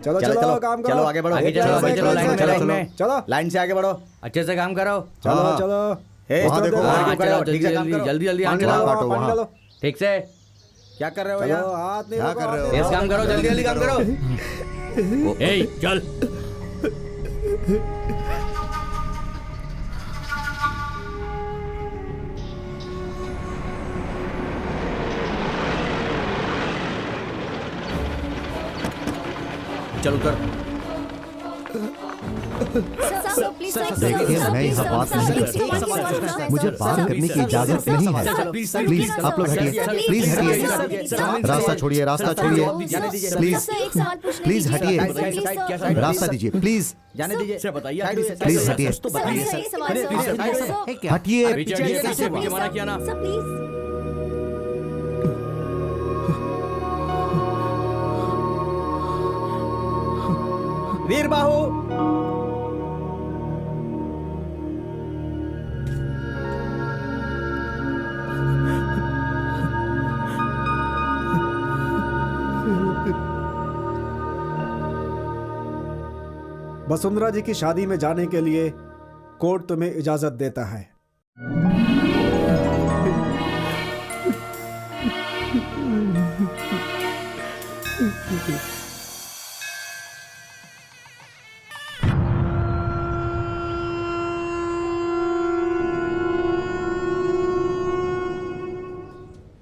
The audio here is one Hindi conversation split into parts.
चलो चलो काम करो। चलो आगे बढ़ो, आगे चलो भाई, चलो लाइन चलो में, चलो लाइन से आगे बढ़ो, अच्छे से काम करो। चलो चलो। वहाँ देखो, हाँ, वहाँ चलो ठीक से काम करो। जल्दी जल्दी पानी आगे डालो, बढ़ो। पानी डालो। ठीक से क्या कर रहे हो चलो यार? हाथ नहीं क्या रोको, कर रहे हो? हाथ नहीं यस, काम करो, जल्दी जल्दी काम करो। ए चल। चल उतर। देखिए मैं यहाँ बात नहीं करता, मुझे बात करने की इजाजत नहीं है। प्लीज आप लोग हटिए, प्लीज हटिए, रास्ता छोड़िए, रास्ता छोड़िए, प्लीज प्लीज हटिए, रास्ता दीजिए प्लीज, जाने दीजिए, बताइए प्लीज हटिए, हटिए। पीछे मना किया ना। वीर बाहू, वसुंधरा जी की शादी में जाने के लिए कोर्ट तुम्हें इजाजत देता है।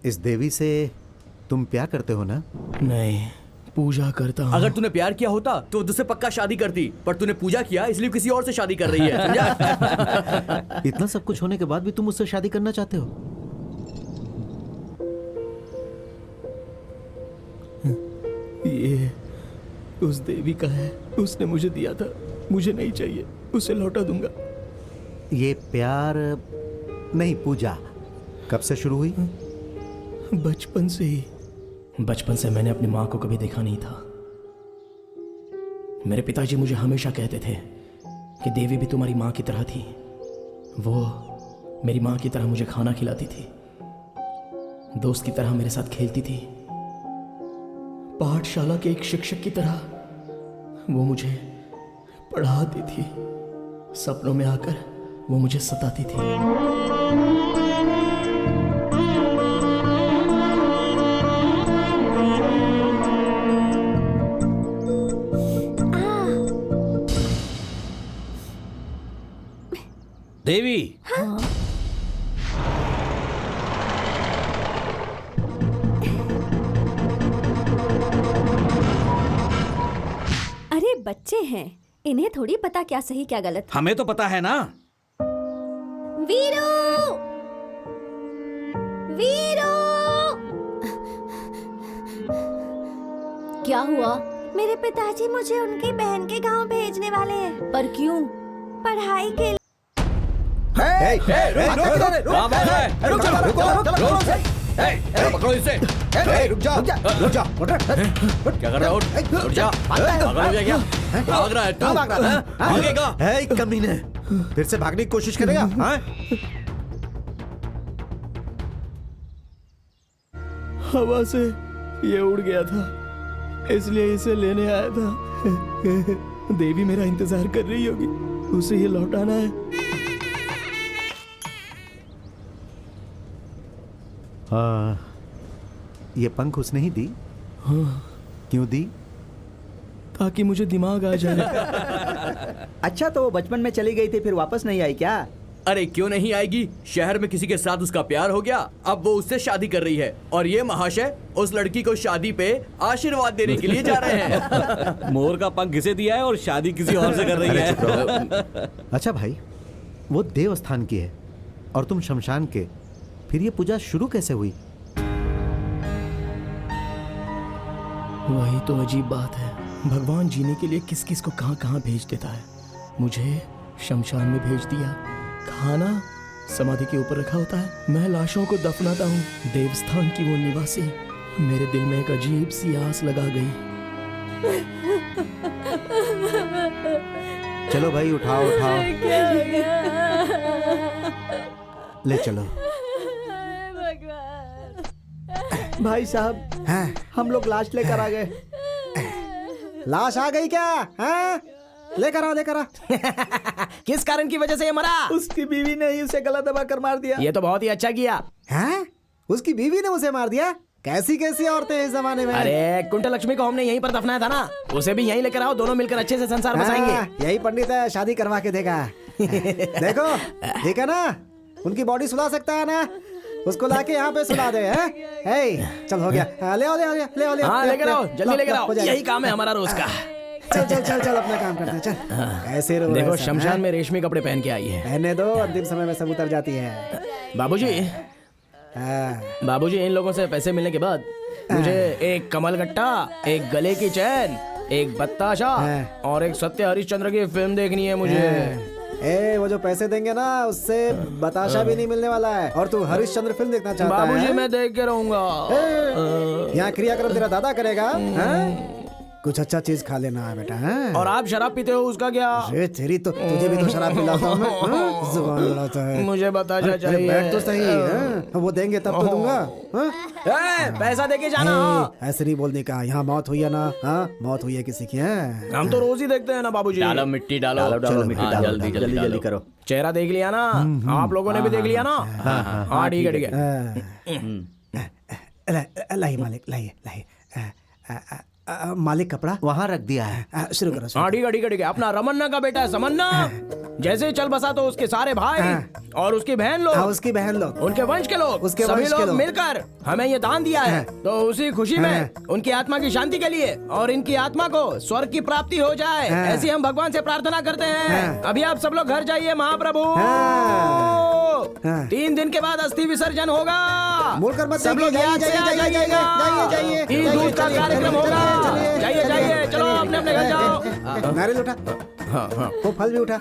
इस देवी से तुम प्यार करते हो ना? नहीं, पूजा करता हूँ। अगर तूने प्यार किया होता तो तुझसे पक्का शादी करती, पर तूने पूजा किया इसलिए किसी और से शादी कर रही है, समझा? इतना सब कुछ होने के बाद भी तुम मुझसे शादी करना चाहते हो? ये उस देवी का है, उसने मुझे दिया था, मुझे नहीं चाहिए, उसे लौटा दूंगा। ये प्यार नहीं, पूजा कब से शुरू हुई? बचपन से ही। बचपन से मैंने अपनी माँ को कभी देखा नहीं था। मेरे पिताजी मुझे हमेशा कहते थे कि देवी भी तुम्हारी माँ की तरह थी। वो मेरी माँ की तरह मुझे खाना खिलाती थी, दोस्त की तरह मेरे साथ खेलती थी, पाठशाला के एक शिक्षक की तरह वो मुझे पढ़ाती थी। सपनों में आकर वो मुझे सताती थी। देवी, अरे बच्चे हैं, इन्हें थोड़ी पता क्या सही क्या गलत। हमें तो पता है ना। वीरू, वीरू, क्या हुआ? मेरे पिताजी मुझे उनकी बहन के गांव भेजने वाले हैं। पर क्यों? पढ़ाई के लिए। पकड़ो इसे। रुक जा, रुक जा। क्या कर रहा है? उठ जा। पागल हो गया क्या? भाग रहा है तू? भागेगा? कमीने, फिर से भागने की कोशिश करेगा? हाँ? हवा से ये उड़ गया था, इसलिए इसे लेने आया था। देवी मेरा इंतजार कर रही होगी, उसे ये लौटाना है। हाँ, ये पंख उसने ही दी? हाँ। क्यों दी? ताकि मुझे दिमाग आ जाए। अच्छा तो वो बचपन में चली गई थी, फिर वापस नहीं आई क्या? अरे क्यों नहीं आएगी? शहर में किसी के साथ उसका प्यार हो गया, अब वो उससे शादी कर रही है, और ये महाशय उस लड़की को शादी पे आशीर्वाद देने के लिए जा रहे हैं। मोर का पंख किसे दिया है और शादी किसी और से कर रही है। अच्छा भाई, वो देवस्थान की है और तुम शमशान के, फिर ये पूजा शुरू कैसे हुई? वही तो अजीब बात है, भगवान जीने के लिए किस किस को कहां कहां भेज देता है। मुझे शमशान में भेज दिया, खाना समाधि के ऊपर रखा होता है, मैं लाशों को दफनाता हूँ। देवस्थान की वो निवासी मेरे दिल में एक अजीब सी आस लगा गई। चलो भाई, उठाओ उठाओ, ले चलो। भाई साहब, हम लोग लाश लेकर आ गए। लाश आ गई क्या? हाँ? लेकर आओ, लेकर आओ। किस कारण की वजह से ये मरा? उसकी बीवी ने ही उसे गला दबाकर मार दिया। ये तो बहुत ही अच्छा किया। हैं? उसकी बीवी ने उसे मार दिया? कैसी कैसी औरतें हैं इस जमाने में? अरे कुंटल लक्ष्मी को हमने यहीं पर दफनाया था ना, उसे भी यहीं लेकर आओ, दोनों मिलकर अच्छे से संसार बसाएंगे। यही पंडित है, शादी करवा के देगा। देखो, ठीक है ना? उनकी बॉडी सुला सकता है ना? उसको लाके यहाँ पे सुला दे। हैं? चल हो गया। ले आओ, ले आओ, ले आओ, ले आओ। हाँ लेकर आओ, जल्दी लेकर आओ, हो जाएगा। यही काम है हमारा रोज का। चल चल चल चल, अपना काम करते हैं, चल। कैसे रो रहे देखो हैं सब, शमशान हैं? में रेशमी कपड़े पहन के आई है। रहने दो, अंतिम समय में सब उतर जाती है। बाबूजी, हाँ। बाबूजी इन लोगों से पैसे मिलने के बाद मुझे एक कमल गट्टा, एक गले की चैन, एक बत्ताशा और एक सत्य हरिश्चंद्र की फिल्म देखनी है मुझे। वो जो पैसे देंगे ना, उससे बताशा भी नहीं मिलने वाला है। और तू हरिश्चंद्र फिल्म देखना चाहता है? बाबूजी मैं देख के रहूंगा। यहाँ क्रियाक्रम तेरा दादा करेगा। हाँ? कुछ अच्छा चीज खा लेना है बेटा। हाँ? और आप शराब पीते हो, उसका क्या? अरे तेरी तो, तुझे भी तो शराब पिलाता हूँ मैं। हाँ? जुबान लड़ाता है। मुझे बताशा अरे चाहिए। बैठ तो सही। हाँ? वो देंगे तब तो दूंगा। हाँ? पैसा देके जाना। ऐसे नहीं बोलने का। यहाँ मौत हुई है ना? हाँ? मौत हुई है किसी की? है हम तो रोज ही देखते हैं ना बाबूजी। डालो मिट्टी, डालो डालो मिट्टी हाँ, डालो, जल्दी जल्दी जल्दी जल्दी करो। चेहरा देख लिया ना? आप लोगों ने भी देख लिया ना? हाँ ठीक है ठीक है। लाइए मालिक, लाइए लाइए। मालिक कपड़ा वहाँ रख दिया है। शुरू करो, शुरू हाँ ठीक है ठीक है ठीक है। अपना रमन्ना का बेटा है समन्ना, जैसे ही चल बसा तो उसके सारे भाई और उसकी बहन हाँ, लोग, उसकी बहन लोग, उनके वंश के लोग, उसके सभी वंश के लोग लोग मिलकर हमें ये दान दिया है। तो उसी खुशी में उनकी आत्मा की शांति के लिए और इनकी आत्मा को स्वर्ग की प्राप्ति हो जाए, ऐसी हम भगवान से प्रार्थना करते हैं। अभी आप सब लोग घर जाइए महाप्रभु। 3 दिन के बाद अस्थि विसर्जन होगा। मुड़कर मत सब लोग देखिए, याद से आ जाइए, जाइएगा। जाइए, ईद दूध का चलिए, कार्यक्रम चलिए, होगा। चलिए, जाइए जाइए, चलो अपने अपने घर जाओ। नारियल उठा। हाँ हाँ वो फल भी उठा।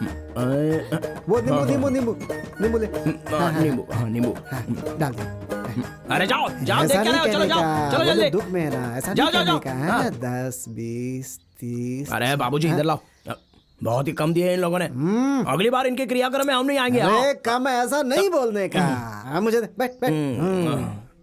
वो नींबू नींबू नींबू नींबू ले। नींबू, हाँ नींबू। डाल दे। अरे जाओ जाओ, ऐसा देख के नहीं आओ, चलो करने जाओ, का। चलो वो जल्दी। लोग दुख में है ना, ऐसा जाओ, नहीं जाओ, करने जाओ। का है। हाँ। 10, 20, 30। अरे बाबूजी इधर लाओ, बहुत ही कम दिए इन लोगों ने। अगली बार इनके क्रियाक्रम में हम नहीं आएंगे। अरे कम है, ऐसा नहीं बोलने का। हाँ, मुझे दे, बैठ बैठ।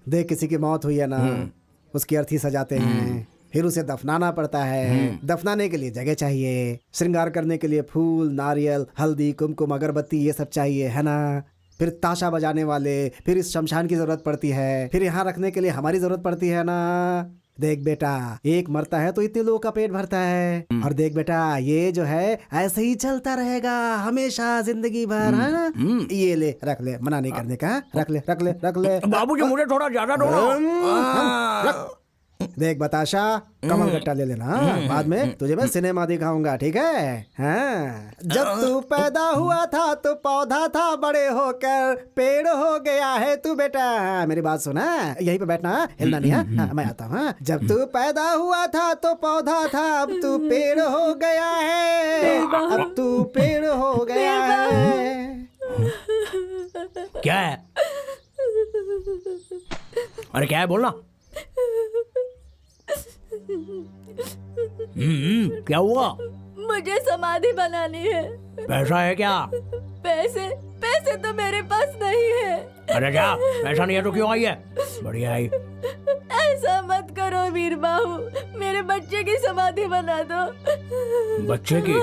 देख किसी की मौत हुई है ना, उसकी अर्थी सजाते हैं, फिर उसे दफनाना पड़ता है। दफनाने के लिए जगह चाहिए, श्रृंगार करने के लिए फूल, नारियल, हल्दी, कुमकुम, अगरबत्ती, ये सब चाहिए, है ना? फिर ताशा बजाने वाले, फिर इस शमशान की जरूरत पड़ती है, फिर यहाँ रखने के लिए हमारी जरूरत पड़ती है ना। देख बेटा, एक मरता है तो इतने लोगों का पेट भरता है। और देख बेटा, ये जो है ऐसे ही चलता रहेगा हमेशा, जिंदगी भर। है ना? ये ले, रख ले, मना नहीं करने का। रख ले, रख ले, रख ले। बाबूजी मुझे थोड़ा ज्यादा दो ना। देख बताशा, कमल गट्टा ले लेना। बाद में तुझे मैं सिनेमा दिखाऊंगा, ठीक है? हाँ। जब तू पैदा हुआ था तो पौधा था, बड़े होकर पेड़ हो गया है तू बेटा। मेरी बात सुना, यहीं पे बैठना, हिलना नहीं है। हाँ, मैं आता हूँ। जब तू पैदा हुआ था तो पौधा था, अब तू पेड़ हो गया है, अब तू पेड़ हो गया है। क्या है? अरे क्या है, बोलना। क्या हुआ? मुझे समाधि बनानी है। पैसा है क्या? पैसे पैसे तो मेरे पास नहीं है। अरे क्या, पैसा नहीं है तो क्यों आई है? बढ़िया आई। ऐसा मत करो वीर बाहू, मेरे बच्चे की समाधि बना दो। बच्चे की?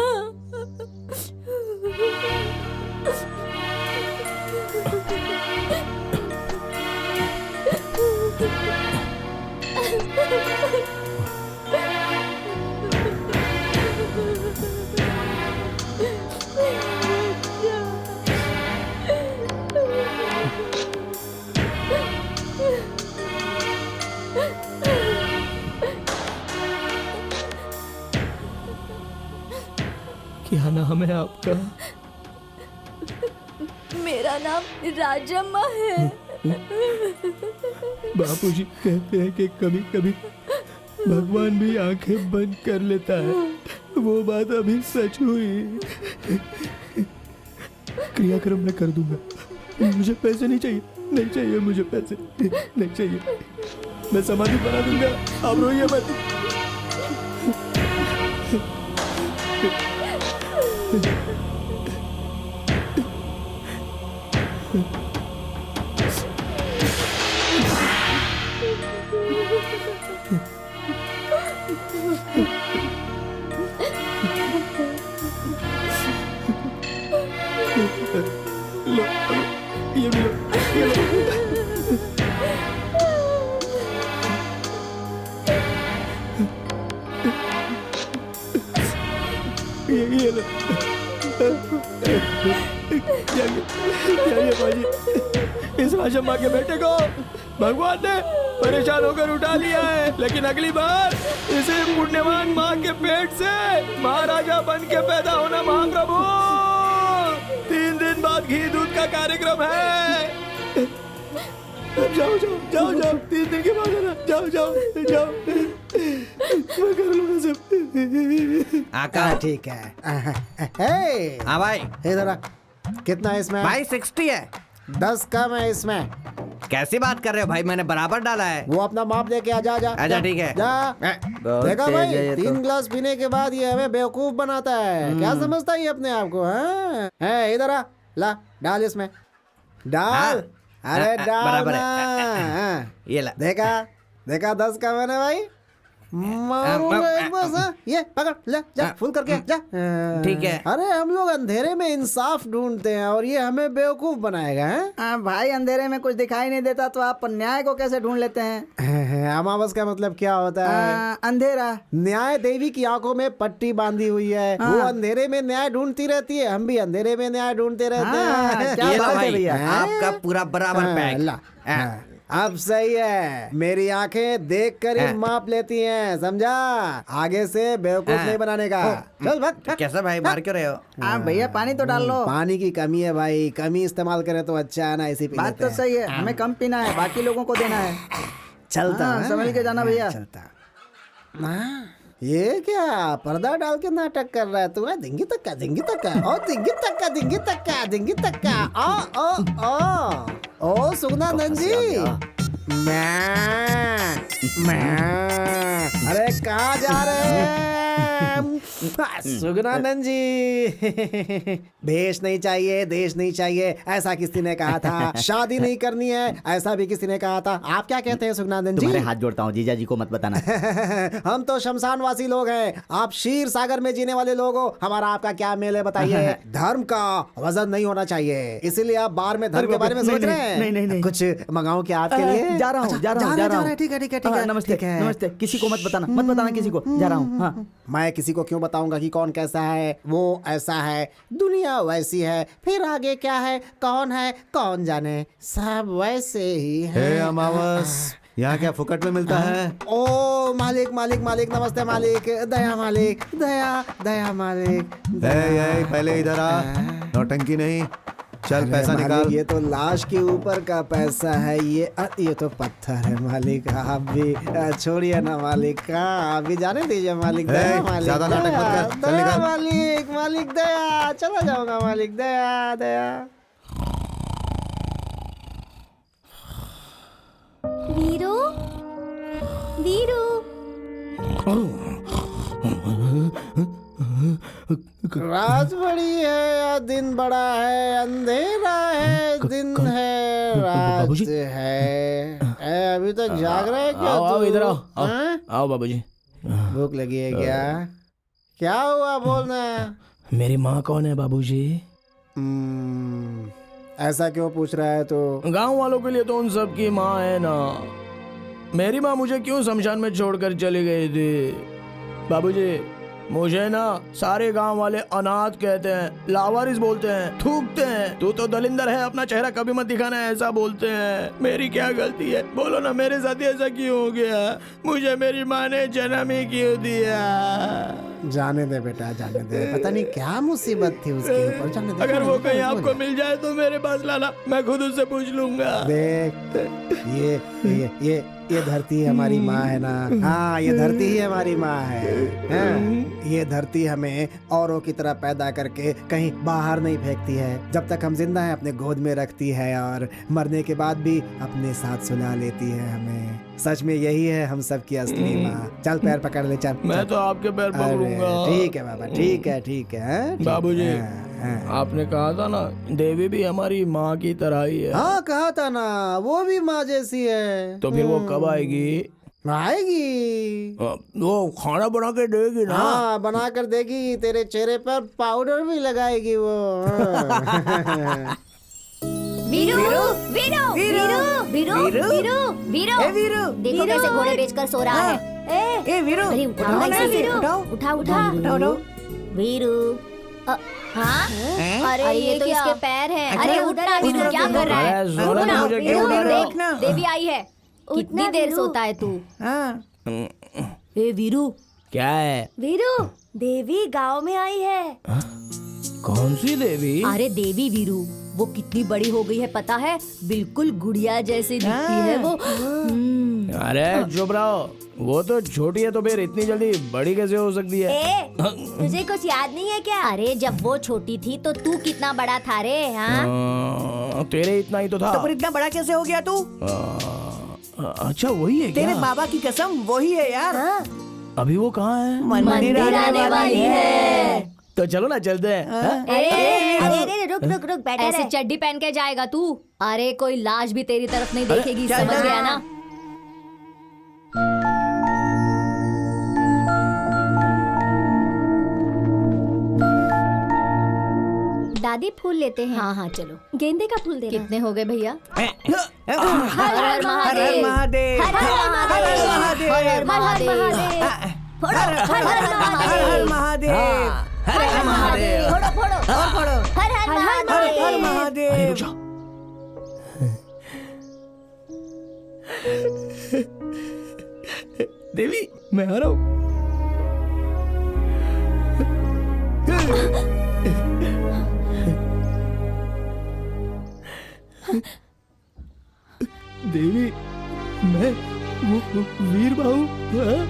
क्या नाम है आपका? मेरा नाम राजम्मा है। बापूजी कहते हैं कि कभी कभी भगवान भी आंखें बंद कर लेता है। वो बात अभी सच हुई। क्रियाक्रम मैं कर दूंगा। मुझे पैसे नहीं चाहिए, नहीं चाहिए मुझे पैसे, नहीं चाहिए। मैं समाधि बना दूंगा, आप रोइए मत। ये लो। जाइए बाजी, इस राजम्मा के बेटे को भगवान ने परेशान होकर उठा लिया है, लेकिन अगली बार इसे पुण्यवान माँ के पेट से महाराजा बन के पैदा होना महाप्रभु। 3 दिन बाद घी दूध का कार्यक्रम है। जाओ जाओ जाओ जाओ, 3 दिन के बाद है ना, जाओ जाओ जाओ, मैं कर लूंगा सब। आका ठीक है। हाँ भाई, इधर आ। कितना है इसमें? भाई 60 है। 10 कम है इसमें। कैसी बात कर रहे हो भाई, मैंने बराबर डाला है। वो अपना माप लेके आ जा। आजा, ठीक है। जा। बहुत देखा तेज भाई, है ये 3 तो। गिलास पीने के बाद ये हमें बेवकूफ बनाता है। क्या समझता है ये अपने आप को? है इधर आ, ला डाल इसमें, डाल। अरे डाल बराबर ना। है। हाँ। ये ला। देखा 10 का मैंने भाई, मारूंगा एक बस। ये पकड़ ले, जा फुल करके जा। ठीक है। अरे हम लोग अंधेरे में इंसाफ ढूंढते हैं और ये हमें बेवकूफ बनाएगा। हैं? भाई अंधेरे में कुछ दिखाई नहीं देता तो आप न्याय को कैसे ढूंढ लेते हैं? अमावस का मतलब क्या होता है? अंधेरा। न्याय देवी की आंखों में पट्टी बांधी हुई है। वो अंधेरे में न्याय ढूंढती रहती है, हम भी अंधेरे में न्याय ढूंढते रहते हैं। क्या ये लो बात है भाई, भैया। आपका पूरा बराबर पैक। ला, अब सही है। मेरी आंखें देख कर ही माप लेती हैं, समझा? आगे से बेवकूफ नहीं बनाने का। चल भाग। कैसा भाई, मार क्यों रहे हो? भैया पानी तो डाल लो। पानी की कमी है भाई, कमी इस्तेमाल करें तो अच्छा है ना, इसी पी बात लेते तो हैं। सही है, हमें कम पीना है, बाकी लोगों को देना है। चलता हाँ, है। संभल के जाना भैया। चलता। ये क्या पर्दा डाल के नाटक कर रहा है तू? दिंगी तक्का, दिंगी तक्का, ओ दिंगी तक्का, दिंगी तक्का, दिंगी तक्का। ओ सुगनानंद जी। मैं अरे कहाँ जा रहे हैं सुगनानंद जी? भेष नहीं चाहिए, देश नहीं चाहिए, ऐसा किसी ने कहा था। शादी नहीं करनी है, ऐसा भी किसी ने कहा था। आप क्या कहते हैं सुगनानंद जी? तुम्हारे हाथ जोड़ता हूँ, जीजा जी को मत बताना। हम तो शमशानवासी लोग हैं, आप क्षीर सागर में जीने वाले लोग हो। हमारा आपका क्या मेल है बताइए? धर्म का वजन नहीं होना चाहिए, इसीलिए आप बार में धर्म के बारे में सोच रहे हैं। नहीं। कुछ मंगाऊं क्या आपके लिए? जा रहा हूँ। ठीक है। नमस्ते। किसी को मत बताना किसी को। जा रहा हूँ। हाँ। मैं किसी को क्यों बताऊंगा कि कौन कैसा है? वो ऐसा है, दुनिया वैसी है, फिर आगे क्या है, कौन जाने, सब वैसे ही है। हे अमावस, यहाँ क्या फुकट में मिलता है? ओ मालिक, नमस्ते मालिक। दया मालिक, दया मालिक। ए, पहले इधर आ, नौटंकी नहीं। चल पैसा मालिक, निकाल। ये तो लाश के ऊपर का पैसा है। ये तो पत्थर है मालिक। आप भी छोड़िए ना मालिक, आप भी जाने दीजिए मालिक। दया मालिक, ज्यादा नाटक मत कर, चल दया निकाल। मालिक दया, चला जाऊंगा मालिक। दया। वीरू, रात बड़ी है या दिन बड़ा है, अंधेरा है दिन है रात बाबूजी। है। अभी तक जाग रहा है क्या? आओ इधर आओ। हाँ? आओ बाबूजी। भूख लगी है क्या हुआ बोलना? मेरी माँ कौन है बाबूजी? ऐसा क्यों पूछ रहा है तो? गांव वालों के लिए तो उन सब की माँ है ना। मेरी माँ मुझे क्यों शमशान में छोड़कर चली गई थी बाबूजी? मुझे ना सारे गांव वाले अनाथ कहते हैं, लावारिस बोलते हैं, थूकते हैं। तू तो दलिंदर है, अपना चेहरा कभी मत दिखाना, ऐसा बोलते हैं। मेरी क्या गलती है? बोलो ना, मेरे साथ ऐसा क्यों हो गया? मुझे मेरी माँ ने जन्म ही क्यों दिया? जाने दे बेटा, जाने दे। पता नहीं क्या मुसीबत थी उसके ऊपर। जाने दे। अगर वो कहीं आपको मिल जाए तो मेरे पास लाना, मैं खुद उससे पूछ लूंगा। देख, ये धरती हमारी माँ है ना। हाँ, ये धरती ही हमारी माँ है। हाँ, ये धरती हमें औरों की तरह पैदा करके कहीं बाहर नहीं फेंकती है। जब तक हम जिंदा हैं अपने गोद में रखती है और मरने के बाद भी अपने साथ सुला लेती है हमें। सच में यही है हम सब की असली माँ। चल पैर पकड़ ले, चल। मैं तो आपके पैर पकड़ूंगा। ठीक है बाबा, ठीक है। बाबूजी, आपने कहा था ना देवी भी हमारी माँ की तरह ही है। हाँ कहा था ना, वो भी माँ जैसी है। तो फिर वो कब आएगी? वो खाना बना के देगी ना? हाँ, बना कर देगी। तेरे चेहरे पर पाउडर भी लगाएगी वो। वीरू, देखो कैसे घोड़े बेचकर सो रहा है। वीरू, अरे उठाओ, उठा। वीरू हाँ? अरे ये तो इसके पैर हैं। अरे उठना वीरू, क्या कर रहा है? अरे सोना, उठना, मुझे वीरू, क्यों उठा? देखना देवी आई है। कितनी देर सोता है तू? हाँ। ए वीरू, क्या है? वीरू देवी गांव में आई है। कौन सी देवी? अरे देवी वीरू, वो कितनी बड़ी हो गई है पता है? बिल्कुल गुड़िया जैसी दिखती है वो। अरे चुप रहो, वो तो छोटी है तो फिर इतनी जल्दी बड़ी कैसे हो सकती है? तुझे कुछ याद नहीं है क्या? अरे जब वो छोटी थी तो तू कितना बड़ा था रे? हाँ? तेरे इतना ही तो था। तो फिर इतना बड़ा कैसे हो गया तू? अच्छा वही है क्या? तेरे बाबा की कसम वही है यार। हाँ? अभी वो कहाँ है? मंदिर आने वाली है। तो चलो ना चलते हैं। हाँ? अरे रुक बैठ। ऐसे चड्डी पहन के जाएगा तू? अरे कोई लाश भी तेरी तरफ नहीं देखेगी, समझ गया ना? दादी फूल लेते हैं। हाँ हाँ चलो। गेंदे का फूल देना। कितने हो गए भैया? हर हर महादेव, महादेव, हर हर महादेव, हर हर महादेव, हर हर महादेव, हर हर महादेव, फोड़ो फोड़ो फोड़ो, हर हर हर हर महादेव। महादेव। देवी मैं आ रहा हूँ। देवी मैं वो वीर बाहू, हाँ?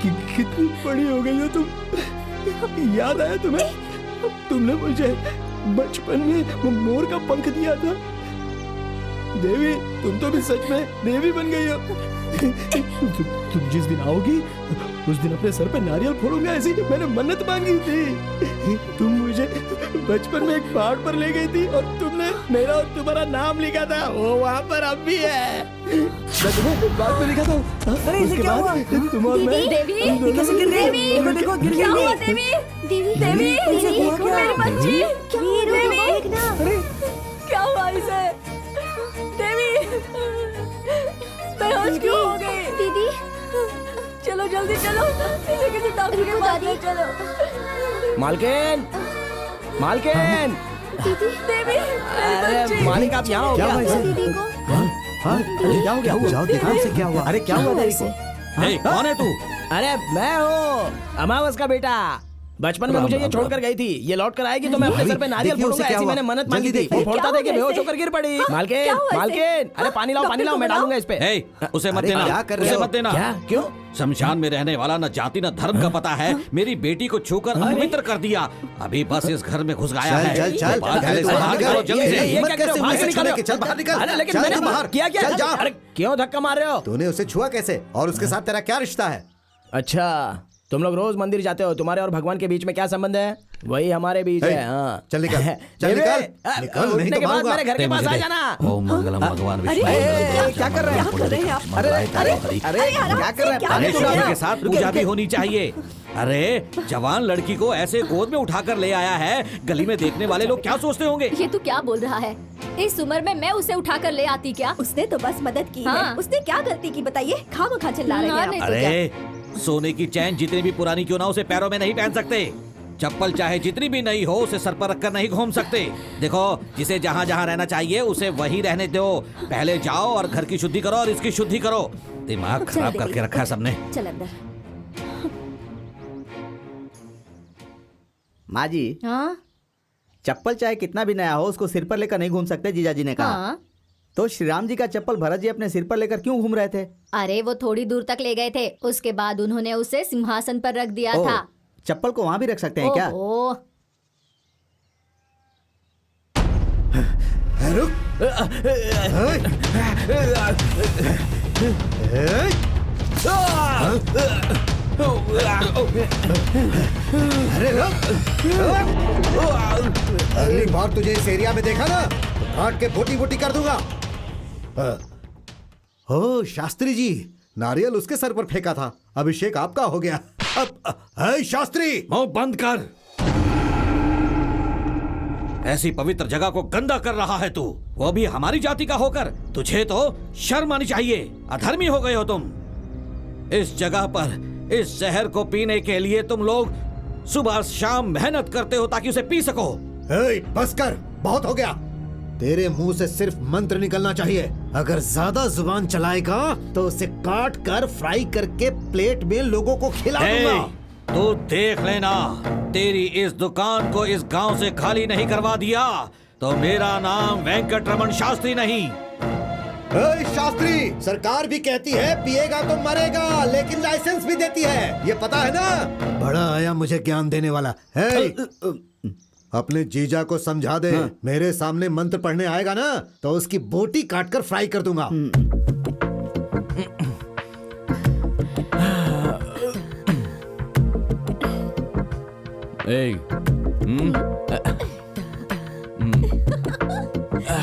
कितनी बड़ी हो गई हो तुम। याद आया तुम्हें? तुमने मुझे बचपन में वो मोर का पंख दिया था। देवी तुम तो भी सच में देवी बन गई हो। तुम जिस दिन आओगी उस दिन अपने सर पे नारियल फोड़ूंगा, ऐसी मैंने मन्नत मांगी थी। तुम मुझे बचपन में एक पहाड़ पर ले गई थी और तुमने मेरा और तुम्हारा नाम लिखा था, वो वहाँ पर अब भी है। मैं तुम्हें बाद में लिखा था। अरे इसे क्या हुआ? तुम और मैं देवी कैसे गिर गई? देखो देखो गिर क्या हुआ? गई। देवी देवी इसे हुआ क्या? मेरी बच्ची क्या हुआ? देवी क्या हुआ इसे? देवी बेहोश क्यों हो गई? दीदी चलो जल्दी चलो, इसे किसी डॉक्टर के पास ले चलो। मालकिन, मालकिन। दीदी देवी अरे मालिक आप यहाँ हो क्या? दीदी को क्या हो गया? जाओ देखो उसे क्या हुआ। अरे क्या हुआ देवी को? कौन है तू? अरे मैं हूँ अमावस का बेटा। बचपन में मुझे ये छोड़कर गई थी, ये लौट कर आएगी तो मैं अपने सर पे नारियल देखिए उसे फोड़ूंगा, क्या ऐसी हुआ। मैंने मन्नत मांगी जल्दी थी। वो फोड़ता देख के बेहोश होकर गिर पड़ी। मालकिन, मालकिन, अरे पानी लाओ, मैं डालूंगा इस पे। उसे मत अरे देना, क्या कर रहे उसे हो? मत देना। क्या? क्यों? शमशान में रहने वाला न जाति न धर्म का पता है, मेरी बेटी को छूकर अपवित्र कर दिया। अभी बस इस घर में घुस गया है। चल चल बाहर चल से बाहर करो जल्दी से। ये क्या कर रहे हो? बाहर से निकालो। चल बाहर निकल। अरे लेकिन चल मैंने तू बाहर। किया क्या? चल जा। अरे क्यों धक्का मार रहे हो? तूने उसे छुआ कैसे और उसके साथ तेरा क्या रिश्ता है? अच्छा तुम लोग रोज मंदिर जाते हो, तुम्हारे और भगवान के बीच में क्या संबंध है? वही हमारे बीच है। हाँ चल निकल, चल देवी, निकल, निकल, नहीं उठने तो के बाद मारूंगा। मेरे घर के पास आ जाना। ओम मंगलम भगवान विष्णु। क्या कर रहे हैं? अरे अरे क्या कर रहे हैं? अरे शुद्धि के साथ पूजा भी होनी चाहिए। अरे जवान लड़की को ऐसे गोद में उठाकर ले आया है, गली में देखने वाले लोग क्या सोचते होंगे? ये तू क्या बोल रहा है? इस उम्र में मैं उसे उठाकर ले आती क्या? उसने तो बस मदद की हाँ। है। उसने क्या गलती की बताइए? खामखा चिल्ला रहे हाँ, हैं नहीं आप। तो क्या? अरे सोने की चैन जितनी भी पुरानी क्यों ना उसे पैरों में नहीं पहन सकते। चप्पल चाहे जितनी भी नई हो उसे सर पर रखकर नहीं घूम सकते। देखो जिसे जहाँ जहाँ रहना चाहिए उसे वही रहने दो। पहले जाओ और घर की शुद्धि करो और इसकी शुद्धि करो। दिमाग खराब चल करके देवी। रखा है सबने। चल अंदर। माँ जी हाँ चप्पल चाहे कितना भी नया हो उसको सिर पर लेकर नहीं घूम सकते, जीजा जी ने कहा। हाँ तो श्री राम जी का चप्पल भरत जी अपने सिर पर लेकर क्यों घूम रहे थे? अरे वो थोड़ी दूर तक ले गए थे, उसके बाद उन्होंने उसे सिंहासन पर रख दिया ओह, था। चप्पल को वहाँ भी रख सकते हैं क्या? ओहो, रुक। अरे रुक। अगली बार तुझे इस एरिया में देखा ना तो काट के बोटी बोटी कर दूंगा। ओ शास्त्री जी, नारियल उसके सर पर फेंका था, अभिषेक आपका हो गया। अब शास्त्री मुंह बंद कर। ऐसी पवित्र जगह को गंदा कर रहा है तू, वो भी हमारी जाति का होकर। तुझे तो शर्म आनी चाहिए, अधर्मी हो गए हो तुम। इस जगह पर इस जहर को पीने के लिए तुम लोग सुबह शाम मेहनत करते हो ताकि उसे पी सको। बस कर, बहुत हो गया। तेरे मुंह से सिर्फ मंत्र निकलना चाहिए। अगर ज्यादा जुबान चलाएगा तो उसे काट कर फ्राई करके प्लेट में लोगों को खिला दूंगा। तू देख लेना, तेरी इस दुकान को इस गांव से खाली नहीं करवा दिया तो मेरा नाम वेंकटरमण शास्त्री नहीं। शास्त्री, सरकार भी कहती है पिएगा तो मरेगा, लेकिन लाइसेंस भी देती है, ये पता है ना। बड़ा आया मुझे ज्ञान देने वाला है। अपने जीजा को समझा दे। हाँ। मेरे सामने मंत्र पढ़ने आएगा ना तो उसकी बोटी काटकर फ्राई कर दूंगा।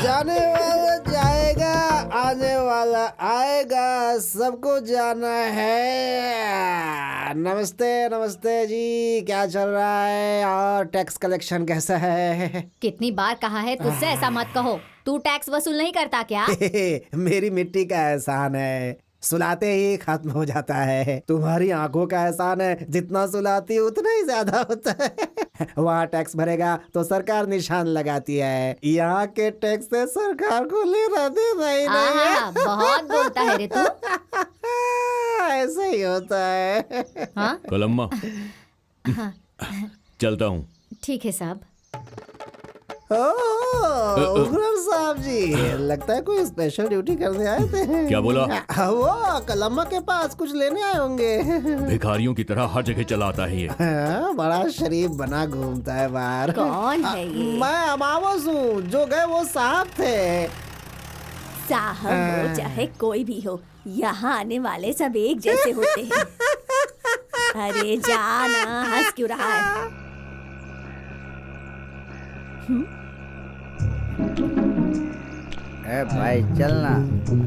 जाने वाला जाएगा, आने वाला आएगा, सबको जाना है। नमस्ते नमस्ते जी, क्या चल रहा है और टैक्स कलेक्शन कैसा है? कितनी बार कहा है तुझसे ऐसा मत कहो। तू टैक्स वसूल नहीं करता क्या? मेरी मिट्टी का एहसान है, सुलाते ही खत्म हो जाता है। तुम्हारी आंखों का एहसान है, जितना सुलाती उतना ही ज्यादा होता है। वहाँ टैक्स भरेगा तो सरकार निशान लगाती है, यहाँ के टैक्स से सरकार को लेना देना ही नहीं है। बहुत बोलता है रे तू। ऐसा ही होता है। हाँ? कलम्मा, चलता हूँ। ठीक है साहब। उग्रम साहब जी, लगता है कोई स्पेशल ड्यूटी करने आए थे। क्या बोला? वो कलम्मा के पास कुछ लेने आए होंगे। भिखारियों की तरह हर जगह चलाता है ये। बड़ा शरीफ बना घूमता है बाहर। कौन है ये? मैं अमावस हूँ, जो गए वो साहब थे। साहब हो चाहे कोई भी हो, यहाँ आने वाले सब एक जैसे होते हैं। अरे जाना, हंस क्यों रहा है? भाई चलना।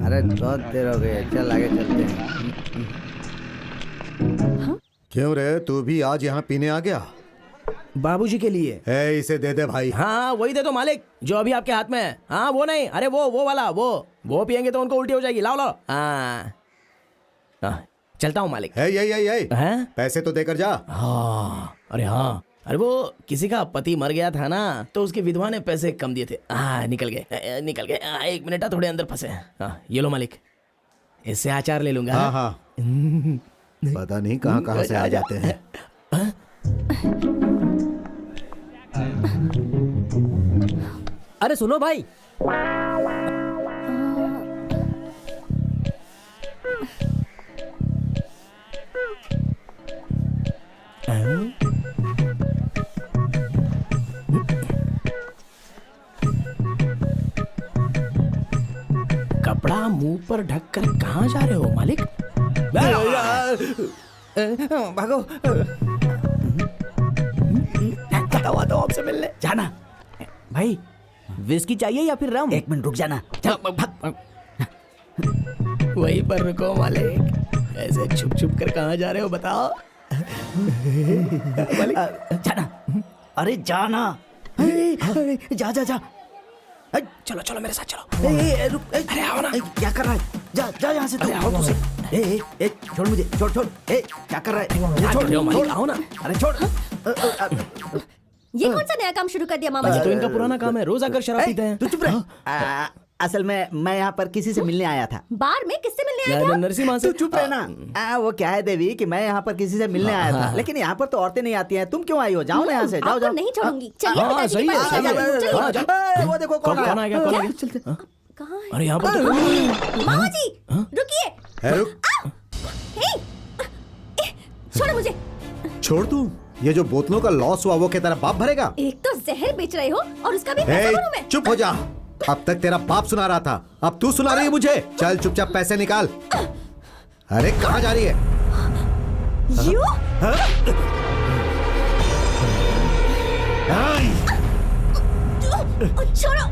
अरे बहुत देर हो गई, चल आगे चलते हैं। क्यों रे, तू भी आज यहाँ पीने आ गया? बाबूजी के लिए। इसे दे दे भाई। हाँ वही दे दो मालिक, जो अभी आपके हाथ में है। हाँ वो नहीं, अरे वो वाला, वो पियेंगे तो उनको उल्टी हो जाएगी। लाओ लाओ। हाँ चलता हूँ मालिक। है? पैसे तो देकर जा। हाँ अरे हाँ, अरे वो किसी का पति मर गया था ना, तो उसकी विधवा ने पैसे कम दिए थे। निकल गए। 1 मिनट, थोड़े अंदर फंसे। ये लो मालिक, इससे अचार ले लूंगा। हाँ। पता नहीं कहाँ से आ जाते हैं। अरे सुनो भाई, कपड़ा मुंह पर ढककर कहाँ जा रहे हो मालिक? भागो। दो आपसे मिलने जाना। भाई विस्की चाहिए या फिर रम? 1 मिनट रुक जाना। वहीं पर रुको मालिक, ऐसे छुप छुप कर कहाँ जा रहे हो बताओ? जाना। अरे जाना। जा। चलो मेरे साथ चलो। रुक। अरे आओ ना। क्या कर रहा है? जा यहाँ से। आओ तुझे। छोड़ मुझे, छोड़। क्या कर रहा है? छोड़। आओ ना। अरे छोड़। ये कौन सा नया काम शुरू कर दिया मामा जी? तो इनका पुराना काम है, रोज आकर शराब पीते हैं। तू चुप रह। असल में मैं यहाँ पर किसी से मिलने आया था। बार में किससे मिलने आया था? नरसिम्हा से। तू चुप रहना। वो क्या है देवी कि मैं यहाँ पर किसी से मिलने आया था, लेकिन यहाँ पर तो औरतें नहीं आती हैं। तुम क्यों आई हो? जाओ ना यहाँ से। जाओ। आपको नहीं छोड़ूंगी। चलिए पिताजी के पास चलिए। वो देखो कौन आया। कहाँ है? अरे यहाँ पर मामा जी रुकिए। छोड़ो मुझे। छोड़ तू। ये जो बोतलों का लॉस हुआ वो क्या तेरा बाप भरेगा? एक तो जहर बेच रहे हो और उसका भी पैसा भरूं मैं। चुप हो जा। अब तक तेरा बाप सुना रहा था, अब तू सुना रही है मुझे। चल चुपचाप पैसे निकाल। अरे कहाँ जा रही है? छोड़ो।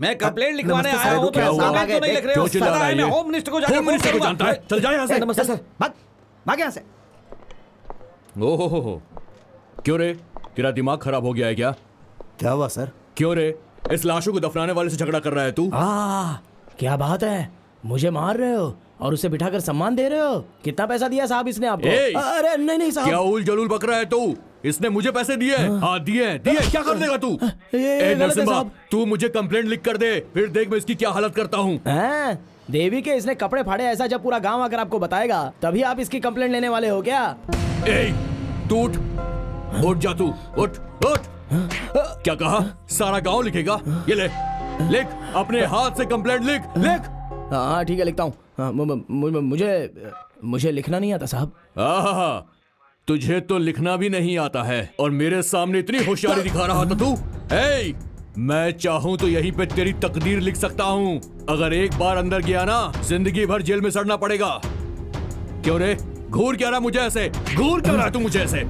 मैं कंप्लेंट लिखवाने आया हूँ, क्या तो हुआ? सामान तो नहीं लिख रहे हो। क्यों चिल्ला रहा है मैं ये? होम मिनिस्टर को जाके होम मिनिस्टर को फोन जानता है? करूंगा। चल जा यहाँ से। नमस्ते सर, भाग भाग यहाँ से। ओहो, क्यों रे? तेरा दिमाग खराब हो गया है क्या? क्या हुआ सर? क्यों रे? इस लाशों को दफनाने वाले से झगड़ा कर रहा है तू? क्या बात है, मुझे मार रहे हो और उसे बिठाकर सम्मान दे रहे हो? कितना पैसा दिया साहब इसने आपको? ए! अरे नहीं नहीं साहब, क्या उल जलूल बक रहा है तू? इसने मुझे पैसे दिए? हाँ दिए, क्या कर देगा तू? ये ए गलत है नरसिम्हा, साहब। तू मुझे कंप्लेंट लिख कर दे, फिर देख मैं इसकी क्या हालत करता हूँ। हैं? देवी के इसने कपड़े फाड़े, ऐसा जब पूरा गांव आकर आपको बताएगा तभी आप इसकी कंप्लेंट लेने वाले हो क्या? ए, तू उठ जा, तू उठ उठ। क्या कहा? सारा गांव लिखेगा? ये ले, लिख, अपने हाथ से कंप्लेंट लिख, लिख। हाँ ठीक है, लिखता हूँ। हाँ, मुझे लिखना नहीं आता साहब। आहा, तुझे तो लिखना भी नहीं आता है और मेरे सामने इतनी होशियारी दिखा रहा था तू। ए, मैं चाहूं तो यहीं पे तेरी तकदीर लिख सकता हूं। अगर एक बार अंदर गया ना, जिंदगी भर जेल में सड़ना पड़ेगा। क्यों रे? घूर क्या रहा मुझे ऐसे? घूर क्यों रहा तू मुझे ऐसे?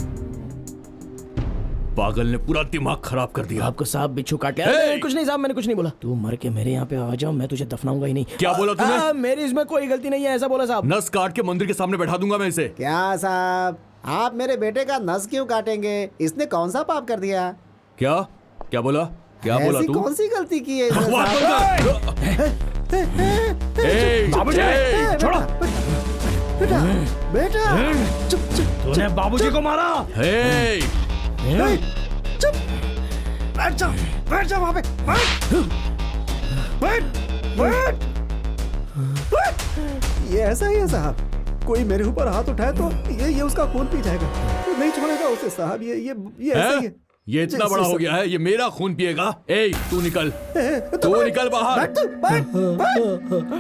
पागल ने पूरा दिमाग खराब कर दिया। आपको साहब बिच्छू काट लिया? ए! कुछ नहीं साहब, मैंने कुछ नहीं बोला। तू मर के मेरे यहाँ पे आ जाओ, मैं तुझे दफनाऊंगा ही नहीं। क्या बोला तूने? मेरी इसमें कोई गलती नहीं है, ऐसा बोला साहब। नस काट के मंदिर के सामने बैठा दूंगा मैं इसे। क्या साहब, आप मेरे बेटे का नस क्यों काटेंगे? इसने कौन सा पाप कर दिया? क्या क्या बोला? क्या बोला ऐसी तू? कौन सी गलती की है इसने बकवास साहब? बंद कर। ए, बाबूजी, ए, छोड़ो। बेटा बेटा चुप चुप तूने बाबूजी को मारा? ए, चुप, बैठ जा वहां पे, बैठ। ये ऐसा ही है साहब, कोई मेरे ऊपर हाथ उठाए तो ये उसका खून पी जाएगा, तो नहीं छोड़ेगा उसे साहब। ये ऐसा ही है। ये इतना बड़ा हो गया है, ये मेरा खून पिएगा। ए, तू निकल, तू निकल बाहर। बैठ।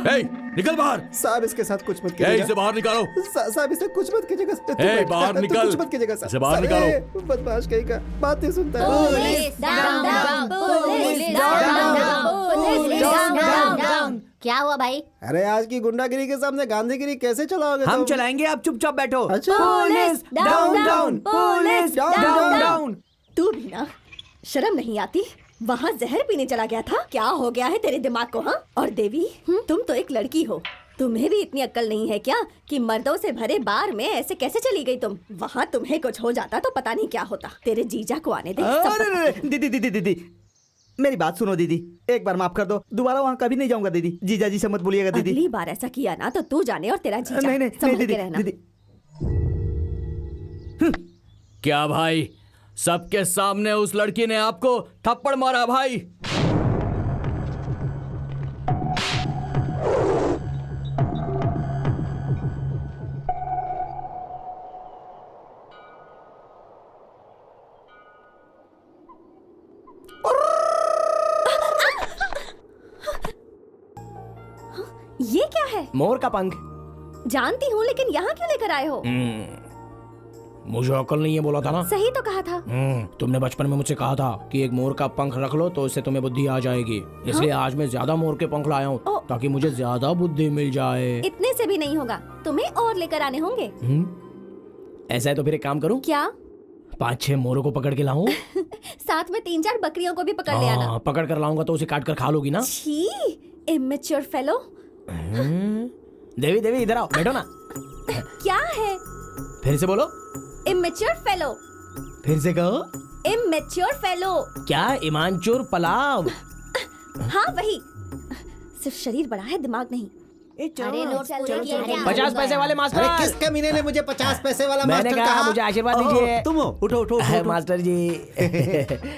ए, निकल बाहर। साहब इसके साथ कुछ मत ए, कीजिएगा। इसे बाहर निकालो। साहब इसे कुछ मत कीजिएगा। तू ए, बैठ, बाहर तू निकल। कुछ मत कीजिएगा साहब। इसे बाहर साहब, निकालो। ए, बदमाश कहीं का, बात नहीं सुनता है। Police down, police down. क्या हुआ भाई? अरे आज की गुंडागिरी के सामने गांधीगिरी कैसे चलाओगे हम तुम? चलाएंगे, आप चुपचाप बैठो। अच्छा, police down down, police down down. तू भी ना शर्म नहीं आती? वहाँ जहर पीने चला गया था। क्या हो गया है तेरे दिमाग को? हाँ, और देवी, तुम तो एक लड़की हो, तुम्हें भी इतनी अक्ल नहीं है क्या कि मर्दों से भरे बार में ऐसे कैसे चली गई तुम? वहाँ तुम्हें कुछ हो जाता तो पता नहीं क्या होता। तेरे जीजा को आने दे। सब अरे पता है। दीदी, मेरी बात सुनो दीदी, एक बार माफ कर दो, दोबारा वहाँ कभी नहीं जाऊंगा दीदी। जीजा जी से मत बोलिएगा दीदी। अगली बार ऐसा किया ना तो तू जाने और तेरा जीजा। नहीं संभल के दीदी, रहना। दीदी। क्या भाई, सबके सामने उस लड़की ने आपको थप्पड़ मारा भाई? ये क्या है? मोर का पंख। जानती हूँ, लेकिन यहाँ क्यों लेकर आए हो? मुझे अकल नहीं है बोला था ना। सही तो कहा था। तुमने बचपन में मुझसे कहा था कि एक मोर का पंख रख लो तो इससे तुम्हें बुद्धि आ जाएगी, इसलिए आज मैं ज्यादा मोर के पंख लाया हूँ ताकि मुझे ज्यादा बुद्धि मिल जाए। इतने से भी नहीं होगा, तुम्हें और लेकर आने होंगे। ऐसा है तो फिर एक काम करूँ, क्या? 5-6 मोरों को पकड़ के लाऊं? साथ में 3-4 बकरियों को भी पकड़ ले आना। पकड़ कर लाऊंगा तो उसे काट कर खा लोगी ना? छी, इमेच्योर फेलो। देवी इधर आओ, बैठो ना। क्या है? फिर से बोलो। Immature fellow. फिर से कहो। Immature fellow. क्या? ईमानचोर पलाव। हाँ वही, सिर्फ शरीर बड़ा है, दिमाग नहीं। अरे नोट पूरे किए हैं। 50 पैसे वाले मास्टर। अरे किस कमीने ने मुझे 50 पैसे वाला मैंने मास्टर कहा कहा? मुझे आशीर्वाद दीजिए। तुम हो, उठो। मास्टर जी।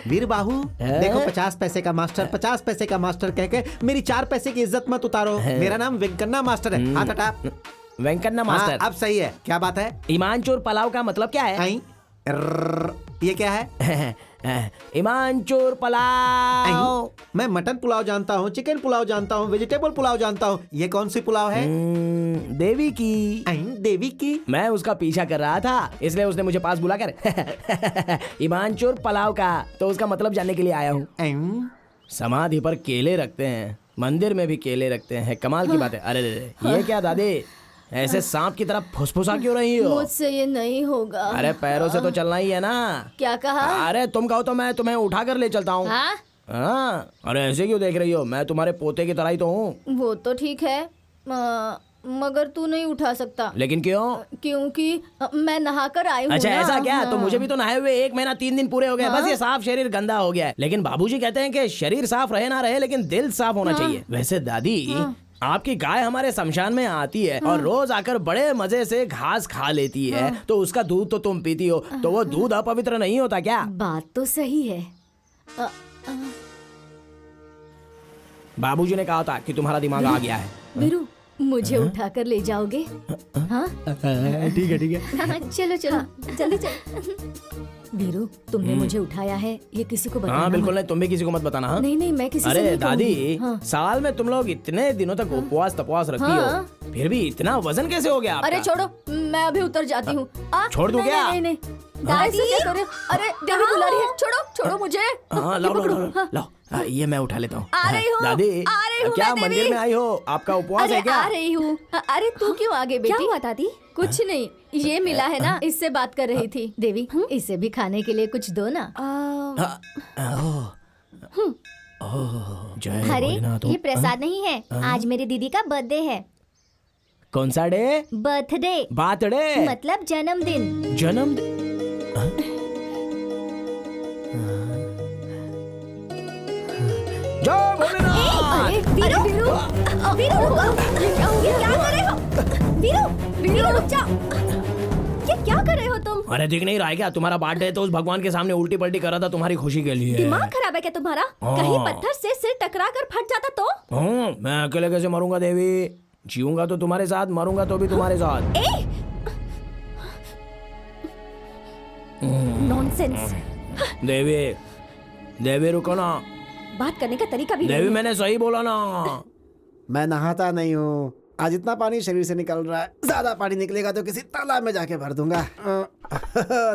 वीर बाहू, देखो 50 पैसे का मास्टर, 50 पैसे का मास्टर कह के मेरी 4 पैसे की इज्जत मत उतारो। मेरा नाम वेंकन्ना मास्टर है। हाथ हटा। वेंकन्ना मास्टर। अब सही है। क्या बात है? ईमानचोर पलाव का मतलब क्या है? ये क्या है? ईमानचोर पलाव। मैं मटन पुलाव जानता हूँ, चिकन पुलाव जानता हूँ, वेजिटेबल पुलाव जानता हूँ। ये कौन सी पुलाव है? देवी की। देवी की? मैं उसका पीछा कर रहा था, इसलिए उसने मुझे पास बुलाकर ईमानचोर पलाव का तो उसका मतलब जानने के लिए आया हूँ। समाधि पर केले रखते हैं, मंदिर में भी केले रखते हैं, कमाल की बात है। अरे ये क्या दादी, ऐसे सांप की तरह फुसफुसा क्यों रही हो? मुझसे ये नहीं होगा। अरे पैरों से तो चलना ही है ना। क्या कहा? अरे तुम कहो तो मैं तुम्हें उठा कर ले चलता हूँ। हाँ? हाँ, अरे ऐसे क्यों देख रही हो? मैं तुम्हारे पोते की तरह ही तो हूँ। वो तो ठीक है, मगर तू नहीं उठा सकता। लेकिन क्यों? क्योंकि मैं नहाकर आई हूँ अच्छा ना। ऐसा क्या? हाँ। तो मुझे भी तो नहाए हुए 1 महीना 3 दिन पूरे हो गए। बस ये साफ शरीर गंदा हो गया है। लेकिन बाबूजी कहते हैं कि शरीर साफ रहे ना रहे, लेकिन दिल साफ होना चाहिए। वैसे दादी, आपकी गाय हमारे शमशान में आती है और रोज आकर बड़े मजे से घास खा लेती है, तो उसका दूध तो तुम पीती हो, तो वो दूध अपवित्र नहीं होता क्या? बात तो सही है। बाबूजी ने कहा था कि तुम्हारा दिमाग आ गया है। वीरू, मुझे उठाकर ले जाओगे? हाँ ठीक है ठीक है। चलो चलो जल्दी चलो। वीरू, तुमने मुझे उठाया है, ये किसी को बताना हाँ बिल्कुल मत। नहीं, तुम भी किसी को मत बताना। हाँ नहीं नहीं, मैं किसी से अरे नहीं दादी, कहूंगी। हाँ। साल में तुम लोग इतने दिनों तक उपवास तपवास रखती हो, फिर भी इतना वजन कैसे हो गया आपका? अरे छोड़ो, मैं अभी उतर जाती हूँ। छोड़ दूं क्या? नहीं नहीं, दादी क्या कर रहे हो? अरे देवी बुला रही है, छोड़ो छोड़ो मुझे। हाँ लाओ लाओ लाओ लाओ, ये मैं उठा लेता हूँ। आ रही हूँ, दादी, आ रही हूँ क्या मैं, मंदिर देवी। में आई हो? आपका उपवास अरे है क्या? आ रही हूँ। अरे तू क्यों आगे बेटी? क्या हुआ दादी? कुछ नहीं, ये मिला है ना, इससे बात कर रही थी। देवी, इसे भी खाने के लिए कुछ दो ना। जय अरे भोलेनाथ। ये प्रसाद नहीं है, आज मेरी दीदी का बर्थडे है। कौन सा डे? बर्थडे बर्थडे मतलब जन्मदिन। जन्म। जय भोलेनाथ। अरे वीरू, वीरू रुको, ये क्या कर रहे हो? वीरू, वीरू रुक जाओ। ये क्या कर रहे हो तुम? अरे दिख नहीं रहा है क्या? तुम्हारा बर्थडे है तो उस भगवान के सामने उल्टी पल्टी कर रहा था तुम्हारी खुशी के लिए। दिमाग खराब है क्या तुम्हारा? कहीं पत्थर से सिर टकरा कर फट जाता तो? मैं अकेले कैसे मरूंगा देवी? जीऊंगा तो तुम्हारे साथ, मरूंगा तो भी तुम्हारे साथ। नॉनसेंस। देवी, देवी रुको ना। बात करने का तरीका भी देवी नहीं। मैंने सही बोला ना। मैं नहाता नहीं हूँ। आज इतना पानी शरीर से निकल रहा है, ज्यादा पानी निकलेगा तो किसी तालाब में जाके भर दूंगा।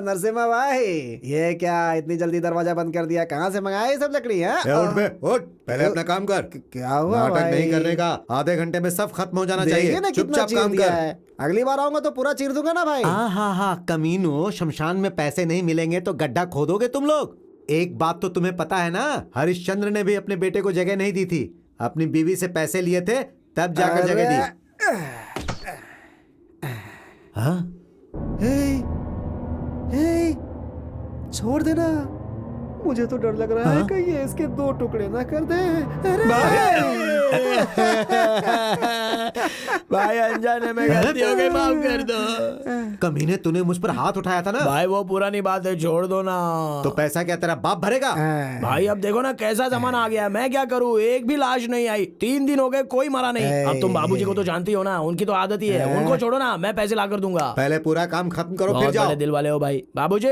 नरसिम्हा भाई, ये क्या इतनी जल्दी दरवाजा बंद कर दिया? कहाँ से मंगाए ये सब लकड़ी? है उठ बे, उठ, पहले अपना काम कर। क्या हुआ नाटक भाई? नहीं करने का, आधे घंटे में सब खत्म हो जाना देखिए चाहिए। ना कितना चुपचाप चीर काम दिया कर। है। अगली बार आऊंगा तो पूरा चीर दूंगा ना भाई। हाँ कमीनो, शमशान में पैसे नहीं मिलेंगे तो गड्ढा खोदोगे तुम लोग। एक बात तो तुम्हें पता है ना, हरिश्चंद्र ने भी अपने बेटे को जगह नहीं दी थी, अपनी बीवी से पैसे लिए थे तब जाकर जगह दी। हाँ? हे, छोड़ देना, मुझे तो डर लग रहा है कि ये इसके 2 टुकड़े ना कर दे। भाई अनजाने में गलती हो गई, माफ कर दो। कमीने, तूने मुझ पर हाथ उठाया था ना। भाई वो पुरानी बात है, छोड़ दो ना। तो पैसा क्या तेरा बाप भरेगा? भाई अब देखो ना कैसा जमाना आ गया, मैं क्या करूँ? एक भी लाश नहीं आई, 3 दिन हो गए, कोई मरा नहीं। अब तुम बाबूजी को तो जानती हो ना, उनकी तो आदत ही है। उनको छोड़ो ना, मैं पैसे ला कर दूंगा। पहले पूरा काम खत्म करो फिर बहुत जाओ। बड़े दिल वाले हो भाई। बाबूजी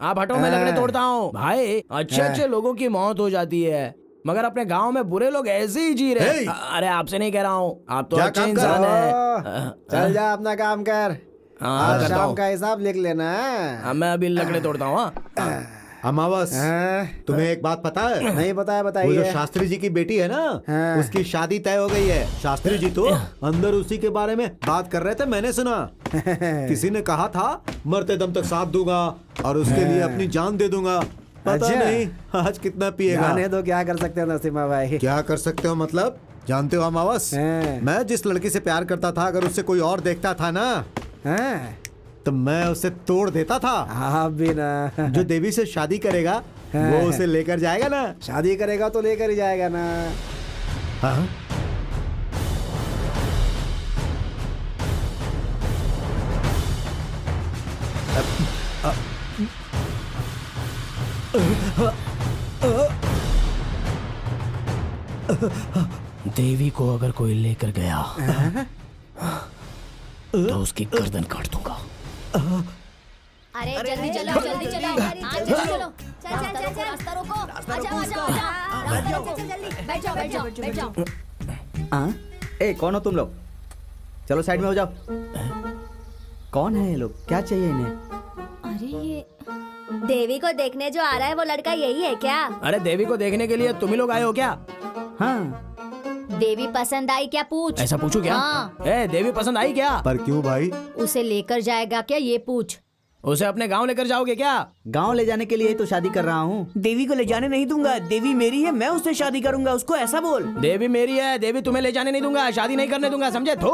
आप हटो, मैं लकड़े तोड़ता हूँ। भाई अच्छे अच्छे लोगों की मौत हो जाती है, मगर अपने गांव में बुरे लोग ऐसे ही जी रहे। अरे आपसे नहीं कह रहा हूँ, आप तो अच्छे इंसान है। चल जा अपना काम कर। हाँ करता शाम हूँ। का हिसाब लिख लेना। मैं अभी लकड़े तोड़ता हूँ। अमावस, तुम्हें एक बात पता है? नहीं पता है, वो जो बताइए। शास्त्री जी की बेटी है ना, उसकी शादी तय हो गई है। शास्त्री जी तो अंदर उसी के बारे में बात कर रहे थे, मैंने सुना। किसी ने कहा था मरते दम तक साथ दूंगा और उसके लिए अपनी जान दे दूंगा। पता अच्छा। नहीं आज कितना पिएगा। जाने दो, क्या कर सकते हो नरसिम्हा भाई? क्या कर सकते हो मतलब? जानते हो अमावस, मैं जिस लड़की से प्यार करता था, अगर उससे कोई और देखता था ना, तो मैं उसे तोड़ देता था। आप भी ना। जो देवी से शादी करेगा वो उसे लेकर जाएगा ना। शादी करेगा तो लेकर ही जाएगा ना। हाँ? देवी को अगर कोई लेकर गया तो उसकी गर्दन काट दूंगा। अरे जल्दी चलो जल्दी चलो, हाँ जल्दी चलो, चल चल चल चल, रास्ता रोको, आ जाओ रास्ता रोको, जल्दी बैठ जाओ बैठ जाओ बैठ जाओ। हाँ, ए कौन हो तुम लोग? चलो साइड में हो जाओ। कौन है ये लोग? क्या चाहिए इन्हें? अरे ये देवी को देखने जो आ रहा है वो लड़का यही है क्या? अरे देवी को देखने के लिए तुम ही लोग आए हो क्या? हाँ, देवी पसंद आई क्या पूछ? ऐसा पूछू क्या? हाँ। ए देवी पसंद आई क्या? पर क्यों भाई? उसे लेकर जाएगा क्या, ये पूछ। उसे अपने गांव लेकर जाओगे क्या? गांव ले जाने के लिए ही तो शादी कर रहा हूँ। देवी को ले जाने नहीं दूंगा। देवी मेरी है, मैं उससे शादी करूंगा। उसको ऐसा बोल। देवी मेरी है, देवी तुम्हें ले जाने नहीं दूंगा, शादी नहीं करने दूंगा, समझे? थू।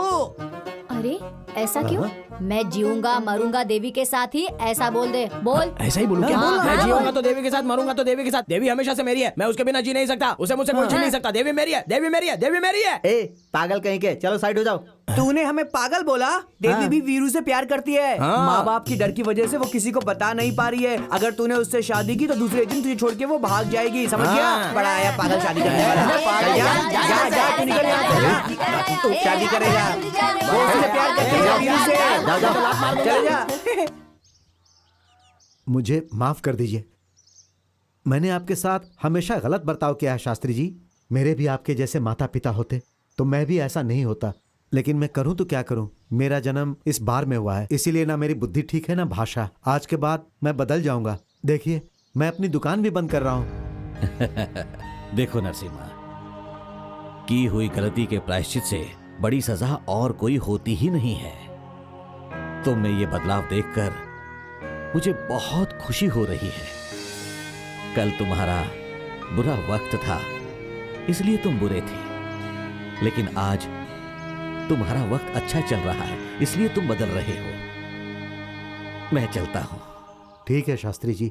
अरे ऐसा क्यों? मैं जीऊंगा मरूंगा देवी के साथ ही, ऐसा बोल दे। बोल। ऐसा ही बोलूं क्या? हाँ, मैं हाँ, जीऊंगा बोल। तो देवी के साथ, मरूंगा तो देवी के साथ। देवी हमेशा से मेरी है, मैं उसके बिना जी नहीं सकता। उसे मुझसे कोई छीन नहीं सकता। देवी मेरी है, देवी मेरी है, देवी मेरी है। ए पागल कहीं के, चलो साइड हो जाओ। तूने हमें पागल बोला? देवी भी वीरू से प्यार करती है। हाँ। माँ बाप की डर की वजह से वो किसी को बता नहीं पा रही है। अगर तूने उससे शादी की तो दूसरे दिन तुझे छोड़ के वो भाग जाएगी, समझ गया? हाँ। बड़ा आया पागल शादी करने वाला। चल जा, जा, जा, तू निकल यहाँ से। तू शादी करेगा, वो उससे प्यार करती है वीरू से। चल जा। मुझे माफ कर दीजिए, मैंने आपके साथ हमेशा गलत बर्ताव किया है शास्त्री जी। मेरे भी आपके जैसे माता पिता होते तो मैं भी ऐसा नहीं होता, लेकिन मैं करूं तो क्या करूं। मेरा जन्म इस बार में हुआ है, इसीलिए ना मेरी बुद्धि ठीक है ना भाषा। आज के बाद मैं बदल जाऊंगा। देखिए मैं अपनी दुकान भी बंद कर रहा हूं। देखो नरसिम्हा, की हुई गलती के प्रायश्चित से बड़ी सजा और कोई होती ही नहीं है। तुम में ये बदलाव देखकर मुझे बहुत खुशी हो रही है। कल तुम्हारा बुरा वक्त था, इसलिए तुम बुरे थे, लेकिन आज तुम्हारा वक्त अच्छा चल रहा है, इसलिए तुम बदल रहे हो। मैं चलता हूं। ठीक है शास्त्री जी।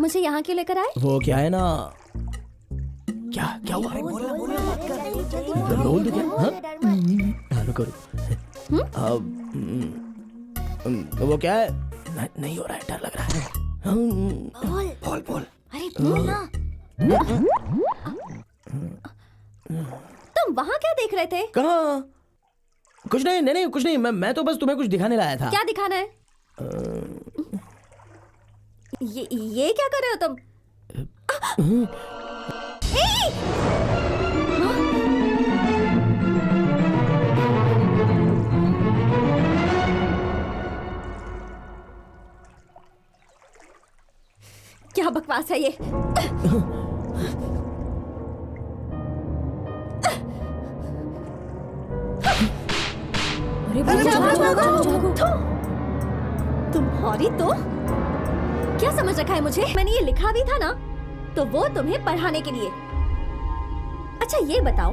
मुझे यहाँ क्यों लेकर आए? वो क्या है ना, क्या क्या हुआ? बोल दो क्या? हाँ? रुको वो क्या है? नहीं हो रहा है, डर लग रहा है। बोल। अरे बोल ना। तुम वहाँ क्या देख रहे थे? कहाँ? कुछ नहीं, कुछ नहीं। मैं तो बस तुम्हें कुछ दिखाने लाया था। क्या दिखाना है? ये क्या कर रहे हो तुम? क्या बकवास है ये? तुम्हारी तो क्या समझ रखा है मुझे? मैंने ये लिखा भी था ना, तो वो तुम्हें पढ़ाने के लिए। अच्छा ये बताओ,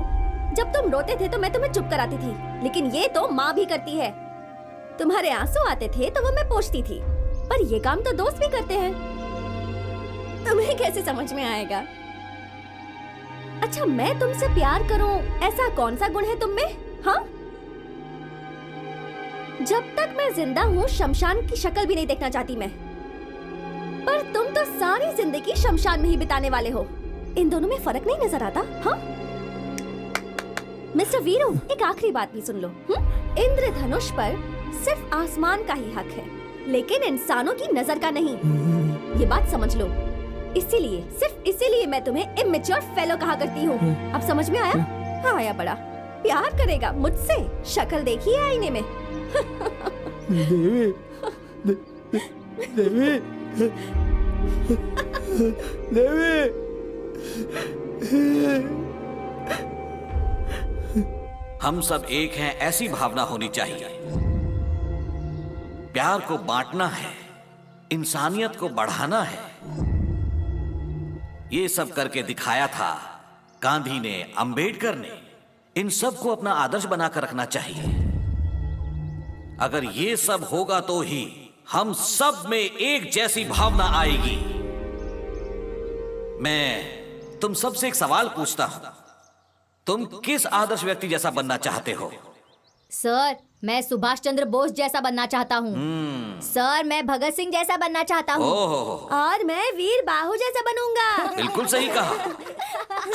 जब तुम रोते थे तो मैं तुम्हें चुप कराती थी, लेकिन ये तो माँ भी करती है। तुम्हारे आंसू आते थे तो वो मैं पोंछती थी, पर ये काम तो दोस्त भी करते हैं। तुम्हें कैसे समझ में आएगा? अच्छा मैं तुमसे प्यार करूं, ऐसा कौन सा गुण है तुम में? हाँ? जब तक मैं जिंदा हूँ शमशान की शक्ल भी नहीं देखना चाहती मैं, पर तुम तो सारी जिंदगी शमशान में ही बिताने वाले हो। इन दोनों में फर्क नहीं नजर आता? हाँ? मिस्टर वीरू, एक आखिरी बात भी सुन लो। इंद्रधनुष पर सिर्फ आसमान का ही हक है, लेकिन इंसानों की नजर का नहीं। ये बात समझ लो। इसीलिए, सिर्फ इसीलिए मैं तुम्हें इमेच्योर फेलो कहा करती हूँ। अब समझ में आया? हाँ आया। बड़ा प्यार करेगा मुझसे? शक्ल देखी है आईने में? देवी, देवी, देवी। हम सब एक हैं, ऐसी भावना होनी चाहिए। प्यार को बांटना है, इंसानियत को बढ़ाना है। ये सब करके दिखाया था गांधी ने, अंबेडकर ने। इन सब को अपना आदर्श बनाकर रखना चाहिए। अगर ये सब होगा तो ही हम सब में एक जैसी भावना आएगी। मैं तुम सबसे एक सवाल पूछता हूं, तुम किस आदर्श व्यक्ति जैसा बनना चाहते हो? सर मैं सुभाष चंद्र बोस जैसा बनना चाहता हूँ। सर मैं भगत सिंह जैसा बनना चाहता हूँ। और मैं वीर बाहु जैसा बनूंगा। बिल्कुल सही कहा।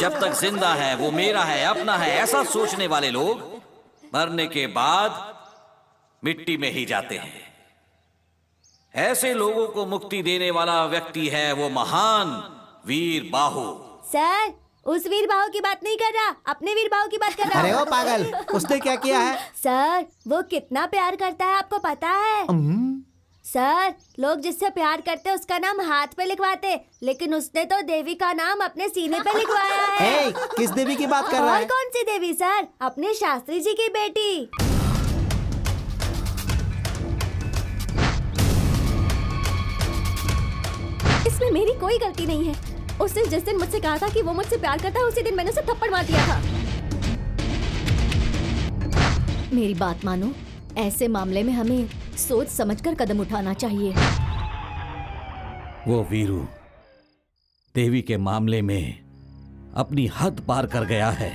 जब तक जिंदा है वो मेरा है, अपना है, ऐसा सोचने वाले लोग मरने के बाद मिट्टी में ही जाते हैं। ऐसे लोगों को मुक्ति देने वाला व्यक्ति है वो महान वीर बाहु। सर उस वीर बाहु की बात नहीं कर रहा, अपने वीर बाहु की बात कर रहा। अरे वो पागल, उसने क्या किया है? सर वो कितना प्यार करता है आपको पता है? सर लोग जिससे प्यार करते उसका नाम हाथ पे लिखवाते, लेकिन उसने तो देवी का नाम अपने सीने पे लिखवाया है। किस देवी की बात कर रहा है? और कौन सी देवी सर? अपने शास्त्री जी की बेटी। कोई गलती नहीं है। उसने जिस दिन मुझसे कहा था कि वो मुझसे प्यार करता है, उसी दिन मैंने उसे थप्पड़ मार दिया था। मेरी बात मानो, ऐसे मामले में हमें सोच समझकर कदम उठाना चाहिए। वो वीरू देवी के मामले में अपनी हद पार कर गया है।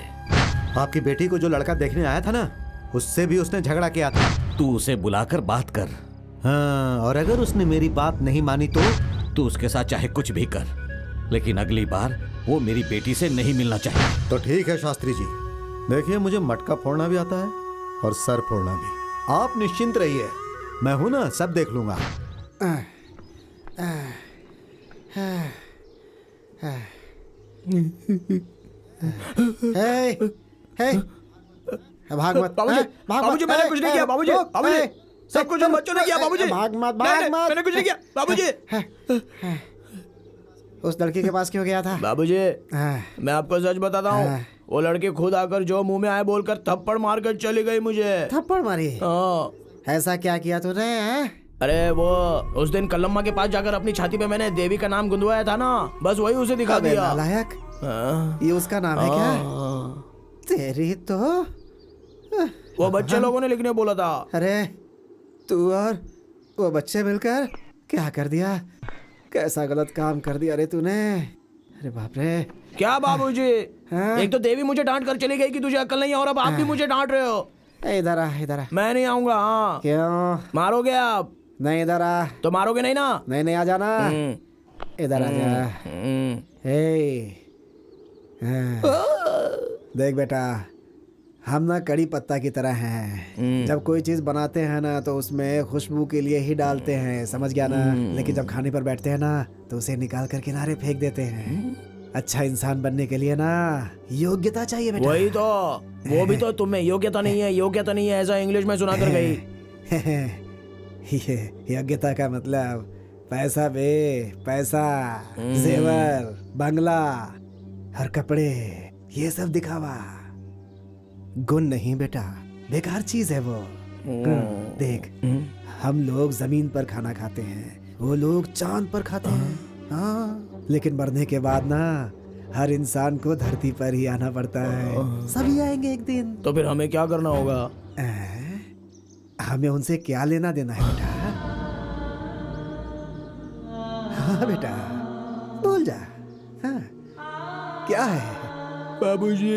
आपकी बेटी को जो लड़का देखने आया था ना, उससे भी उसने झगड़ा किया था। तू उसे बुलाकर बात कर। हाँ, और अगर उसने मेरी बात नहीं मानी तो तू उसके साथ चाहे कुछ भी कर, लेकिन अगली बार वो मेरी बेटी से नहीं मिलना चाहिए। तो ठीक है शास्त्री जी, देखिए मुझे मटका फोड़ना भी आता है और सर फोड़ना भी। आप निश्चिंत रहिए, मैं हूं ना, सब देख लूंगा। भाग मत बाबूजी, मैंने कुछ नहीं किया बाबूजी। बाबूजी, सब कुछ हम बच्चों ने किया बाबूजी। भाग मत मैंने कुछ नहीं किया बाबूजी। उस लड़की के पास क्यों गया था? बाबूजी, मैं आपको सच बताता हूँ, वो लड़की खुद आकर जो मुंह में आए बोलकर थप्पड़ मार कर चली गई मुझे। थप्पड़ मारी? ऐसा क्या किया तूने? अरे वो उस दिन कलम्मा के पास जाकर अपनी छाती पे मैंने देवी का नाम गुंदवाया था ना, बस वही उसे दिखा दिया। नालायक, ये उसका नाम है क्या? तेरी तो वो बच्चे लोगों ने लिखने बोला था। अरे तू और वो बच्चे मिलकर क्या कर दिया? कैसा गलत काम कर दिया रे तूने? अरे बाप रे। क्या बाबूजी, एक तो देवी मुझे डांट कर चली गई कि तुझे अक्ल नहीं है, और अब आप भी मुझे डांट रहे हो। इधर आ, इधर आ। मैं नहीं आऊंगा। हाँ, क्यों? मारोगे आप? नहीं, इधर आ। तो मारोगे नहीं ना? नहीं नहीं, आ जाना, इधर आ जा। देख बेटा, हम ना कड़ी पत्ता की तरह हैं। जब कोई चीज बनाते हैं ना तो उसमें खुशबू के लिए ही डालते हैं, समझ गया ना? लेकिन जब खाने पर बैठते हैं ना तो उसे निकाल कर किनारे फेंक देते हैं। अच्छा इंसान बनने के लिए ना योग्यता चाहिए बेटा। वही तो, वो भी तो तुम्हें योग्यता नहीं है, योग्यता नहीं है, ऐसा इंग्लिश में सुना कर गई। ये योग्यता का मतलब पैसा बे, पैसा, जेवर, बंगला और कपड़े, ये सब दिखावा। गुण नहीं बेटा, बेकार चीज है वो। देख, हम लोग जमीन पर खाना खाते हैं, वो लोग चांद पर खाते हैं। हाँ, लेकिन मरने के बाद ना हर इंसान को धरती पर ही आना पड़ता है। सभी आएंगे एक दिन। तो फिर हमें क्या करना होगा? हमें उनसे क्या लेना देना है बेटा? हाँ बेटा, बोल जा। हाँ, क्या है बाबूजी?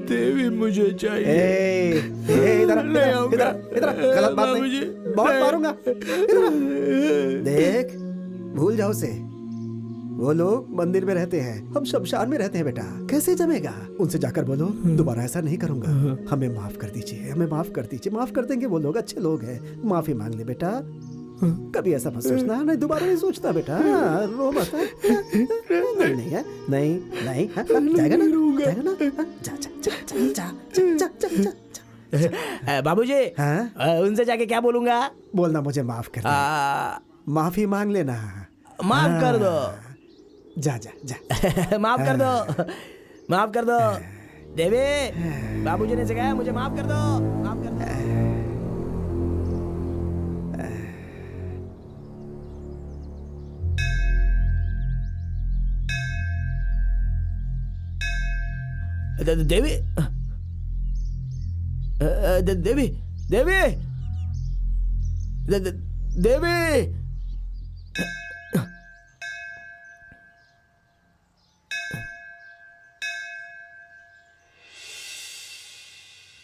देवी मुझे चाहिए। इधर गलत बात नहीं, बहुत मारूंगा। देख, भूल जाओ उसे। वो लोग मंदिर में रहते हैं, हम शमशान में रहते हैं बेटा। कैसे जमेगा? उनसे जाकर बोलो दोबारा ऐसा नहीं करूंगा, हमें माफ कर दीजिए, हमें माफ कर दीजिए। माफ कर देंगे, वो लोग अच्छे लोग हैं। माफी मांग ले बेटा, कभी ऐसा मत सोचना। नहीं, दोबारा नहीं सोचना बेटा। रो मत। नहीं है, नहीं नहीं, जाएगा ना, जाएगा ना। जा जा जा जा जा जा जा। बाबूजी, उनसे जाके क्या बोलूंगा? बोलना मुझे माफ कर दो, माफी मांग लेना। माफ कर दो। जा जा जा। माफ कर दो, माफ कर दो। देवी, बाबूजी ने सिखाया मुझे माफ कर दो, माफ कर दो। देवी, देवी, देवी, देवी।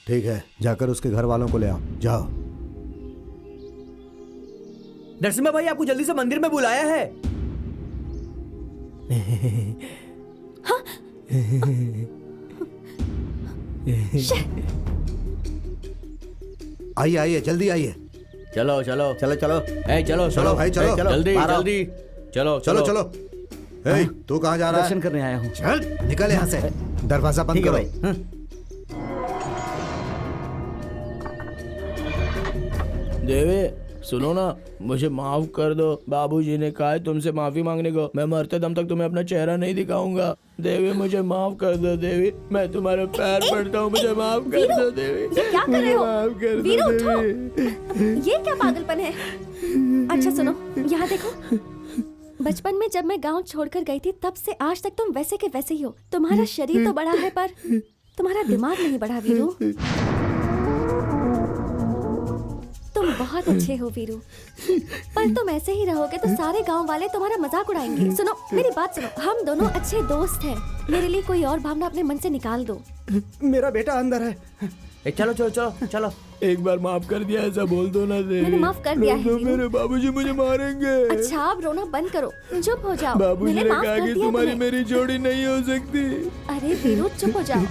ठीक है, जाकर उसके घर वालों को ले आओ, जाओ। नरसिम्हा भाई आपको जल्दी से मंदिर में बुलाया है। आइए आइए, जल्दी आइए। चलो चलो चलो चलो, चलो चलो भाई, चलो जल्दी जल्दी, चलो चलो चलो। तू कहाँ जा रहा है? दर्शन करने आया हूँ। चल निकल यहाँ से, दरवाजा बंद करो। देवी, सुनो ना, मुझे माफ कर दो। बाबूजी ने कहा है तुमसे माफी मांगने को। मैं मरते दम तक तुम्हें अपना चेहरा नहीं दिखाऊंगा। देवी मुझे माफ कर दो देवी, मैं तुम्हारे पैर पड़ता हूँ, मुझे माफ कर दो देवी। ये क्या कर रहे हो? माफ कर वीरू, दो उठो। देवी। ये क्या पागलपन है? अच्छा सुनो, यहाँ देखो। बचपन में जब मैं गांव छोड़कर गई थी तब से आज तक तुम वैसे के वैसे ही हो। तुम्हारा शरीर तो बड़ा है पर तुम्हारा दिमाग नहीं बढ़ा वीरू। तुम बहुत अच्छे हो वीरू, पर तुम ऐसे ही रहोगे तो सारे गांव वाले तुम्हारा मजाक उड़ाएंगे। सुनो मेरी बात सुनो, हम दोनों अच्छे दोस्त हैं। मेरे लिए कोई और भावना अपने मन से निकाल दो। मेरा बेटा अंदर है। चलो चलो चलो चलो। एक बार माफ कर दिया ऐसा बोल दो ना देवी। मैंने माफ कर दिया है वीरू। मेरे बाबूजी मुझे मारेंगे। अच्छा अब रोना बंद करो, चुप हो जाओ। बाबूजी मैंने ने माफ कहा कर कि दिया तुम्हारी तुम्हें। मेरी जोड़ी नहीं हो सकती। अरे वीरू चुप हो जाओ।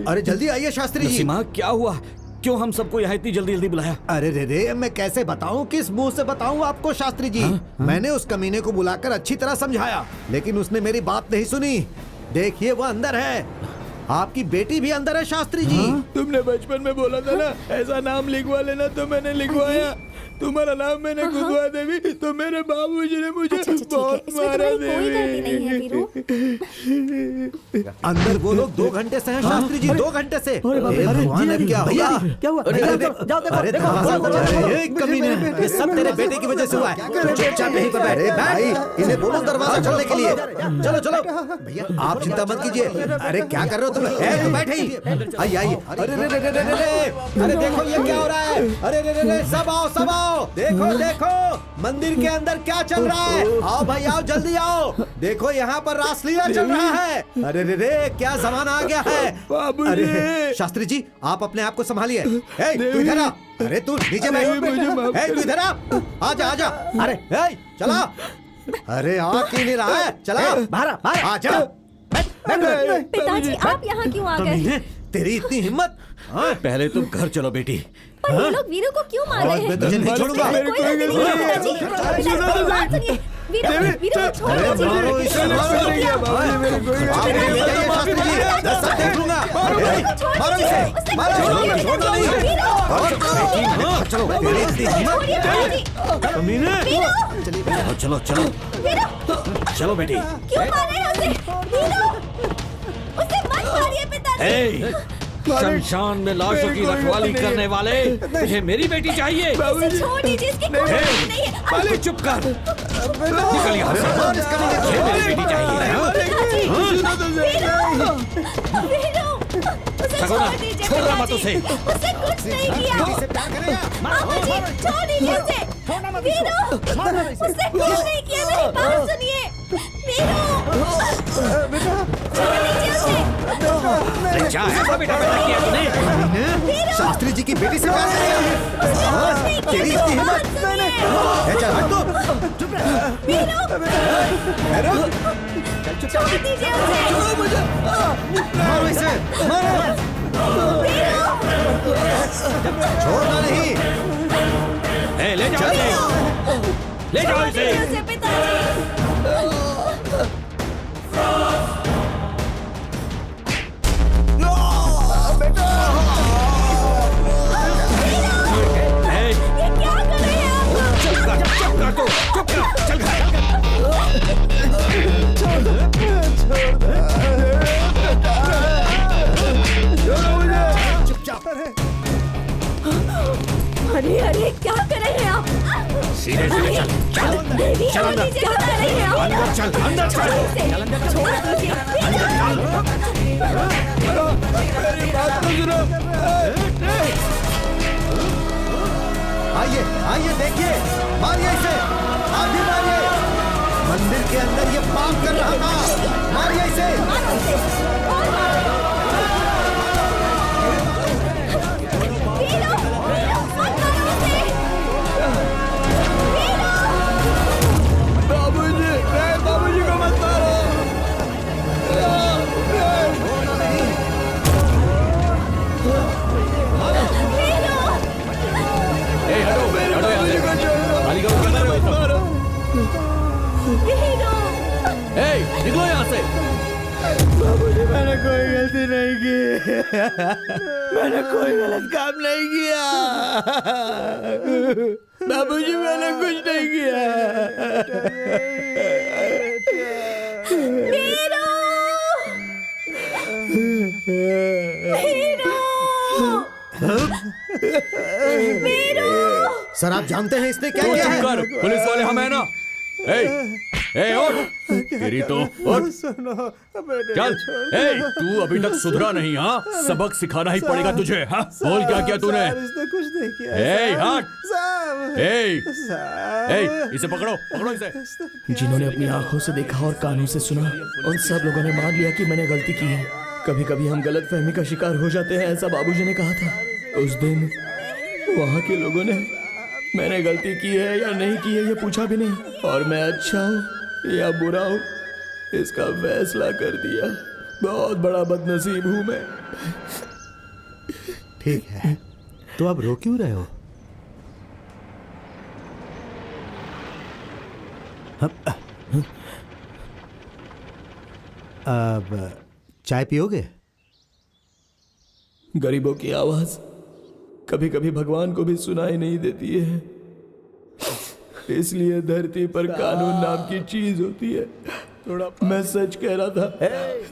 अरे जल्दी आइए शास्त्री जी। नरसिम्हा क्या हुआ? क्यों हम सबको यहाँ इतनी जल्दी जल्दी बुलाया? अरे रे मैं कैसे बताऊं, किस मुंह से बताऊं आपको शास्त्री जी। मैंने उस कमीने को बुलाकर अच्छी तरह समझाया, लेकिन उसने मेरी बात नहीं सुनी। देखिए वो अंदर है, आपकी बेटी भी अंदर है शास्त्री जी। तुमने बचपन में बोला था ना ऐसा नाम लिखवा लेना, तो मैंने लिखवाया। तुम्हारा नाम मैंने खुदवा देवी, तो मेरे बाबूजी ने मुझे बहुत मारा कोई गलती नहीं है वीरू। अंदर वो लोग 2 घंटे से हैं शास्त्री जी, 2 घंटे से। भगवान अब क्या हुआ? क्या हुआ? अरे ये कमीने, ये सब तेरे बेटे की वजह से हुआ है। चुपचाप यहीं पर बैठ। भाई इन्हें बोलो दरवाजा खोलने के लिए। चलो चलो भैया, आप चिंता मत कीजिए। अरे क्या कर रहे हो तुम? तो बैठे ही। आइए आइए। अरे अरे देखो ये क्या हो रहा है? अरे सब आओ सब आओ। देखो देखो मंदिर के अंदर क्या चल रहा है। आओ भाई आओ, जल्दी आओ। देखो यहाँ पर रासलीला चल रहा है। अरे रे क्या जमाना आ गया है। अरे शास्त्री जी आप अपने आप को संभालिए। तू इधर आ। अरे तू नीचे बैठ। तू इधर आ, आजा आजा। अरे चला। अरे आ क्यों नहीं रहा है? चला बाहर आजा। पिताजी आप यहाँ क्यों आ गए? तेरी इतनी हिम्मत? पहले तुम घर चलो बेटी। पर ये लोग वीरू को क्यों मार रहे हैं? मैं तुझे नहीं छोड़ूंगा। कोई गलती नहीं है पिताजी। पिताजी बात सुनिए। वीरू को छोड़ दीजिए। मारो इसे, मारो इसे। आप नहीं जाइए शास्त्री जी, मैं सब देख लूंगा। मारो इसे, मारो। छोड़ना नहीं। चलो तेरी इतनी हिम्मत कमीने। चलो चलो चलो बेटी। क्यों मार रहे हैं उसे? वीरू उसे मत मारिए पिताजी। शमशान में लाशों की रखवाली करने वाले, तुझे मेरी बेटी चाहिए? इसे छोड़ दीजिए, इसकी कोई गलती नहीं है। पहले चुप कर, निकल यहाँ से। मुझे मेरी बेटी चाहिए। छोड़ना मत उसे। उससे कुछ नहीं किया। मामा जी छोड़ दीजिए उसे। वीरू उससे कुछ नहीं किया, मेरी बात सुनिए। वीरू छोड़ दीजिए उसे। क्या ऐसा बेटा पैदा किया तूने? शास्त्री जी की बेटी से प्यार करेगा? तेरी इतनी हिम्मत? चल हट तू। चुप रह। वीरू छोड़ दीजिए उसे। मारो इसे, मारो। छोड़ना नहीं। ले जाओ इसे, ले जाओ इसे। पिताजी ये क्या कर रहे हैं आप? चुप कर तू, चुप कर, चल घर। अरे अरे क्या कर रहे हैं आप? सीधे सीधे चल, चल देवी चल अंदर। क्या कर रहे हैं आप? अंदर चल, अंदर चल। छोड़ दीजिए। आइए आइए देखिए, मारिए इसे, आप भी मारिए। मंदिर के अंदर ये पाप कर रहा था, मारिए इसे। बाबूजी को मत मारो। निकलो यहाँ से। मैंने कोई गलत काम नहीं किया बाबूजी, मैंने कुछ नहीं किया। सर आप जानते हैं इसने क्या तू किया चुप है? कर, पुलिस वाले हम है ना। ए उठ, तेरी तो उठ, चल। तू अभी तक सुधरा नहीं, हाँ? सबक सिखाना ही पड़ेगा तुझे। हाँ, बोल क्या किया तूने? इसने कुछ नहीं किया। हट, इसे पकड़ो, पकड़ो इसे। जिन्होंने अपनी आंखों से देखा और कानों से सुना, उन सब लोगों ने मान लिया कि मैंने गलती की है। कभी कभी हम गलत फहमी का शिकार हो जाते हैं, ऐसा बाबूजी ने कहा था। उस दिन वहाँ के लोगों ने मैंने गलती की है या नहीं की है ये पूछा भी नहीं, और मैं अच्छा हूँ या बुरा हूँ इसका फैसला कर दिया। बहुत बड़ा बदनसीब हूँ मैं। ठीक है, तो आप रो क्यों रहे हो? अब चाय पियोगे? गरीबों की आवाज कभी कभी भगवान को भी सुनाई नहीं देती है, इसलिए धरती पर कानून नाम की चीज होती है। मैं सच कह रहा था,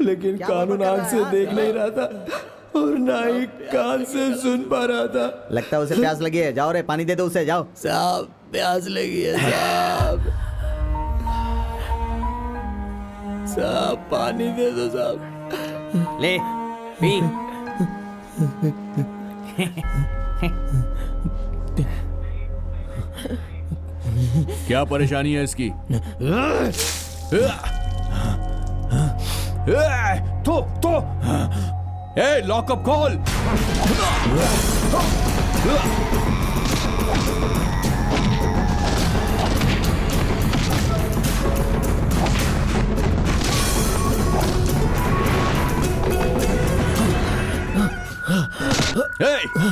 लेकिन कानून आंख से देख नहीं रहा था और ना ही कान से सुन पा रहा था। लगता है उसे प्यास लगी है, जाओ रे पानी दे दो उसे, जाओ। साहब प्यास लगी है साहब, साहब पानी दे दो साहब। ले पी। क्या परेशानी है इसकी? तो लॉकअप खोल।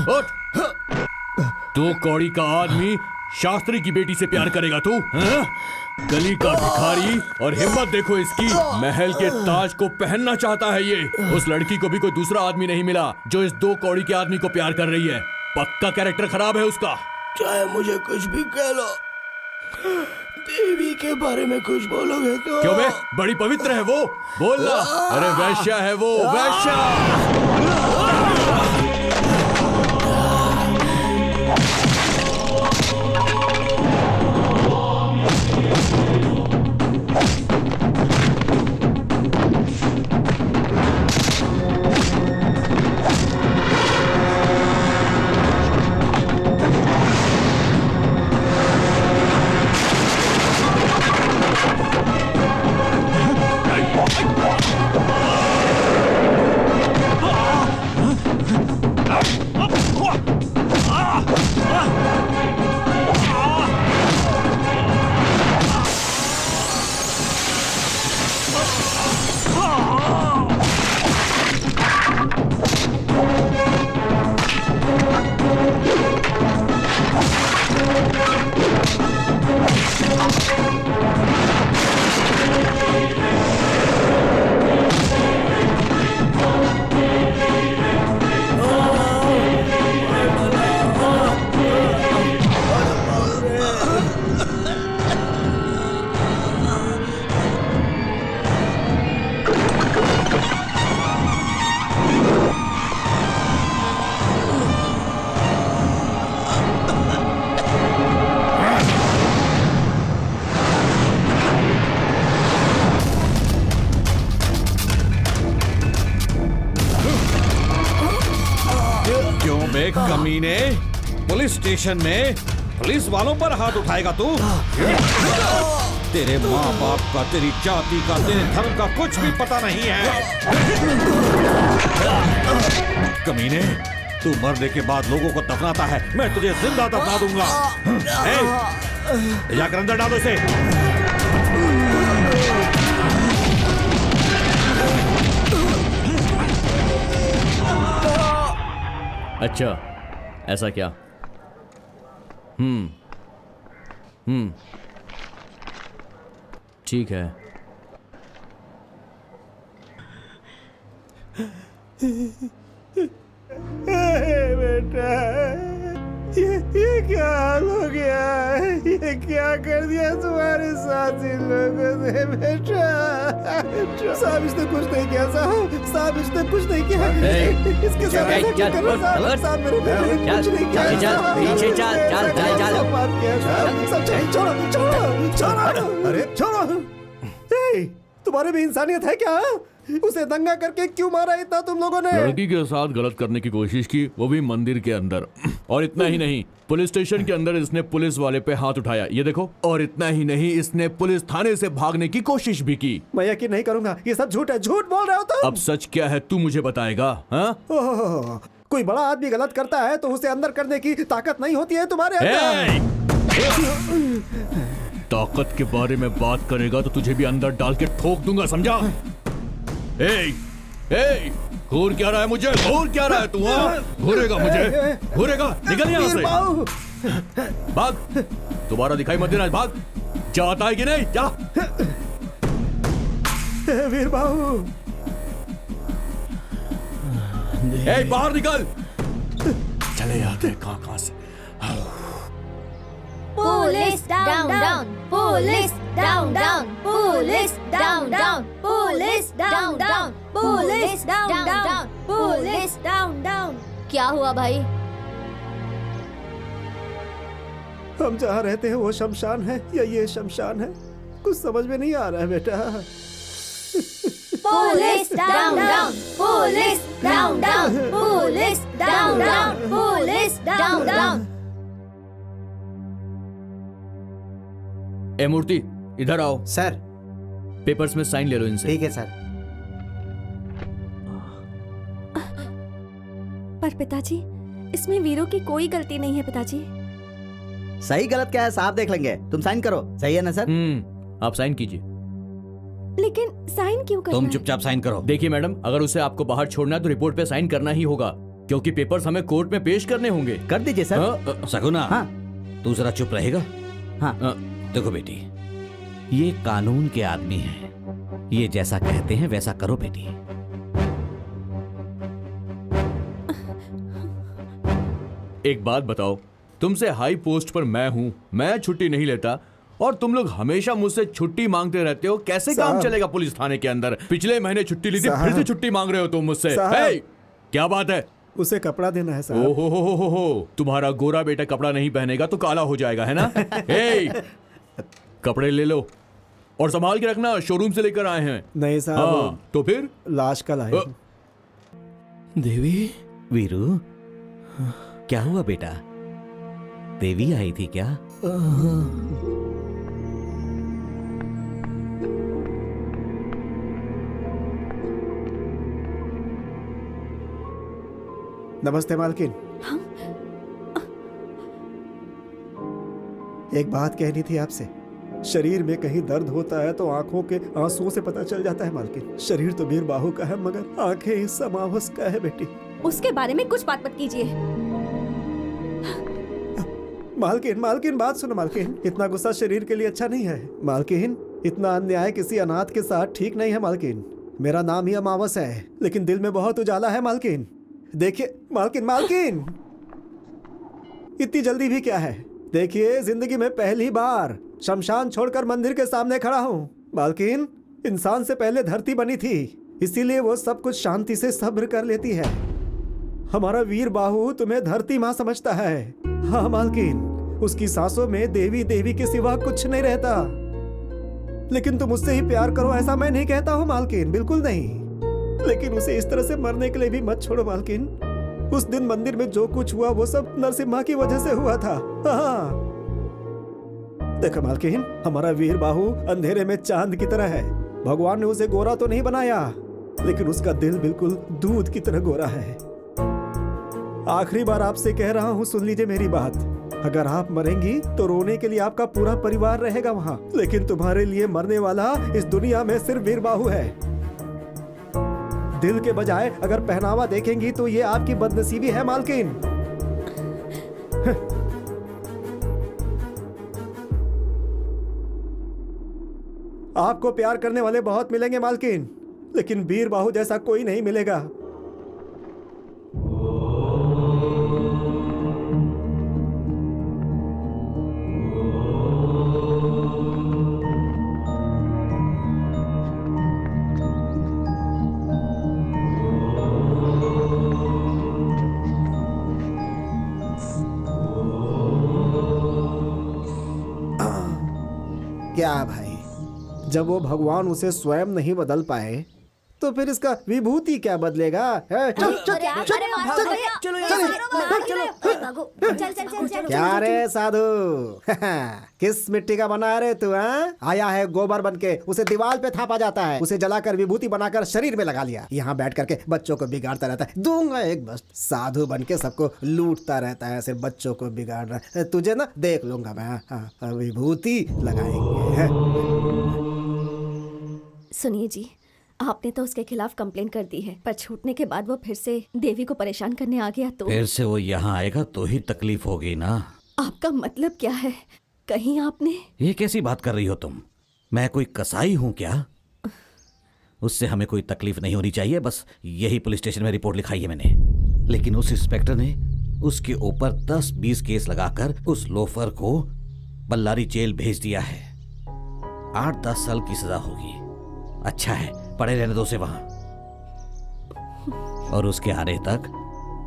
उठ। तू कौड़ी का आदमी शास्त्री की बेटी से प्यार करेगा तू? गली का भिखारी, और हिम्मत देखो इसकी, महल के ताज को पहनना चाहता है ये। उस लड़की को भी कोई दूसरा आदमी नहीं मिला जो इस 2 कौड़ी के आदमी को प्यार कर रही है। पक्का कैरेक्टर खराब है उसका। चाहे मुझे कुछ भी कह लो, देवी के बारे में कुछ बोलोगे तो। क्यों बे? बड़ी पवित्र है वो, बोलना। अरे वैश्या है वो, वैश्या। कमीने, पुलिस स्टेशन में पुलिस वालों पर हाथ उठाएगा तू? तेरे माँ बाप का, तेरी जाति का, तेरे धर्म का कुछ भी पता नहीं है। कमीने, तू मरने के बाद लोगों को दफनाता है, मैं तुझे जिंदा दफना दूंगा। जाकर अंदर डालो इसे। अच्छा, ऐसा क्या? ठीक है। क्या कर दिया तुम्हारे साथ इन लोगों ने बेटा? साहब इसने कुछ नहीं किया साहब इसने कुछ नहीं किया। इसके साथ ऐसा क्यों कर रहे हो साहब? मेरे बेटे ने कुछ नहीं किया। छोड़ो। अरे छोड़ो, तुम्हारे भी इंसानियत है क्या? उसे दंगा करके क्यों मारा इतना तुम लोगों ने? लड़की के साथ गलत करने की कोशिश की, वो भी मंदिर के अंदर। और इतना ही नहीं, पुलिस स्टेशन के अंदर इसने पुलिस वाले पे हाथ उठाया, ये देखो। और इतना ही नहीं, इसने पुलिस थाने से भागने की कोशिश भी की। मैं यकीन नहीं करूंगा, ये सब झूठ है, झूठ बोल रहे हो तुम। अब सच क्या है तू मुझे बताएगा? हाँ? कोई बड़ा आदमी गलत करता है तो उसे अंदर करने की ताकत नहीं होती है तुम्हारे अंदर। ताकत के बारे में बात करेगा तो तुझे भी अंदर डाल के ठोक दूंगा, समझा? घूर क्या रहा है मुझे? घूर क्या रहा है तू? घूरेगा मुझे? घूरेगा? निकल यहाँ से, भाग। दोबारा दिखाई मत देना, भाग। जाता है कि नहीं? जा। वीर बाबू, बाहर निकल। चले जाते हैं कहाँ से। Police down down, police down down, police down down, police down down, police down down, police down down. क्या हुआ भाई? हम जहाँ रहते हैं वो शमशान है या ये शमशान है? कुछ समझ में नहीं आ रहा है बेटा। Police down down, police down down, police down down, police down down. ए मूर्ति, इधर आओ। सर, पेपर्स में साइन ले लो इनसे। ठीक है सर। पर पिताजी, इसमें वीरू की कोई गलती नहीं है पिताजी। सही गलत क्या है साहब देख लेंगे, तुम साइन करो। सही है ना सर? आप साइन कीजिए। लेकिन साइन क्यों करना? तुम चुपचाप साइन करो। देखिए मैडम, अगर उसे आपको बाहर छोड़ना है तो रिपोर्ट पे साइन करना ही होगा, क्योंकि पेपर्स हमें कोर्ट में पेश करने होंगे। कर दीजिए सर। सगुना, हाँ। तू जरा चुप रहेगा? हाँ। देखो बेटी, ये कानून के आदमी हैं, ये जैसा कहते हैं वैसा करो बेटी। एक बात बताओ, तुमसे हाई पोस्ट पर मैं हूं, मैं छुट्टी नहीं लेता और तुम लोग हमेशा मुझसे छुट्टी मांगते रहते हो। कैसे काम चलेगा पुलिस थाने के अंदर? पिछले महीने छुट्टी ली थी, फिर से छुट्टी मांग रहे हो तुम मुझसे। क्या बात है? उसे कपड़ा देना है साहब। ओहो, तुम्हारा गोरा बेटा कपड़ा नहीं पहनेगा तो काला हो जाएगा, है ना? कपड़े ले लो और संभाल के रखना, शोरूम से लेकर आए हैं। नहीं साहब। हाँ, तो फिर लाश का लाए। देवी। वीरू, क्या हुआ बेटा? देवी आई थी क्या? नमस्ते मालकिन। एक बात कहनी थी आपसे। शरीर में कहीं दर्द होता है तो आंखों के आंसुओं से पता चल जाता है मालकिन। शरीर तो वीर बाहु का है मगर आंखें इस समावस का है बेटी। उसके बारे में कुछ बात मत कीजिए। मालकिन बात सुनो मालकिन। इतना गुस्सा शरीर के लिए अच्छा नहीं है मालकिन। इतना अन्याय किसी अनाथ के साथ ठीक नहीं है मालकिन। मेरा नाम ही अमावस है लेकिन दिल में बहुत उजाला है मालकिन। देखिए मालकिन इतनी जल्दी भी क्या है? देखिए, जिंदगी में पहली बार शमशान छोड़कर मंदिर के सामने खड़ा हूँ मालकिन। इंसान से पहले धरती बनी थी, इसीलिए वो सब कुछ शांति से सब्र कर लेती है। हमारा वीर बाहु तुम्हें धरती माँ समझता है। हाँ मालकिन, उसकी सांसों में देवी देवी के सिवा कुछ नहीं रहता। लेकिन तुम उससे ही प्यार करो ऐसा मैं नहीं कहता हूँ मालकिन, बिल्कुल नहीं। लेकिन उसे इस तरह से मरने के लिए भी मत छोड़ो मालकिन। उस दिन मंदिर में जो कुछ हुआ वो सब नरसिम्हा की वजह से हुआ था। हाँ देखो मालकिन, हमारा वीर बाहु अंधेरे में चांद की तरह है। भगवान ने उसे गोरा तो नहीं बनाया लेकिन उसका दिल बिल्कुल दूध की तरह गोरा है। आखिरी बार आपसे कह रहा हूँ, सुन लीजिए मेरी बात। अगर आप मरेंगी तो रोने के लिए आपका पूरा परिवार रहेगा वहाँ, लेकिन तुम्हारे लिए मरने वाला इस दुनिया में सिर्फ वीर बाहु है। दिल के बजाय अगर पहनावा देखेंगी तो ये आपकी बदनसीबी है मालकिन। आपको प्यार करने वाले बहुत मिलेंगे मालकिन, लेकिन वीर बाहु जैसा कोई नहीं मिलेगा। क्या भाई, जब वो भगवान उसे स्वयं नहीं बदल पाए तो फिर इसका विभूति क्या बदलेगा? चल क्या रे साधु, किस मिट्टी का बना है रे तू? आया है गोबर बन के, उसे दीवार पे थापा जाता है, उसे जलाकर विभूति बनाकर शरीर में लगा लिया, यहाँ बैठ करके बच्चों को बिगाड़ता रहता है। दूंगा एक बस, साधु बन के सबको लूटता रहता है, सिर्फ बच्चों को बिगाड़ रहा है। तुझे ना देख लूंगा मैं, विभूति लगाएंगे। सुनिए जी, आपने तो उसके खिलाफ कंप्लेन कर दी है, पर छूटने के बाद वो फिर से देवी को परेशान करने आ गया तो फिर से वो यहाँ आएगा तो ही तकलीफ होगी ना। आपका मतलब क्या है? कहीं आपने... ये कैसी बात कर रही हो तुम? मैं कोई कसाई हूँ क्या? उससे हमें कोई तकलीफ नहीं होनी चाहिए, बस यही पुलिस स्टेशन में रिपोर्ट लिखाई है मैंने। लेकिन उस इंस्पेक्टर ने उसके ऊपर 10-20 केस लगाकर उस लोफर को बल्लारी जेल भेज दिया है। 8-10 साल की सजा होगी। अच्छा है, पड़े रहने दो उसे वहां, और उसके आने तक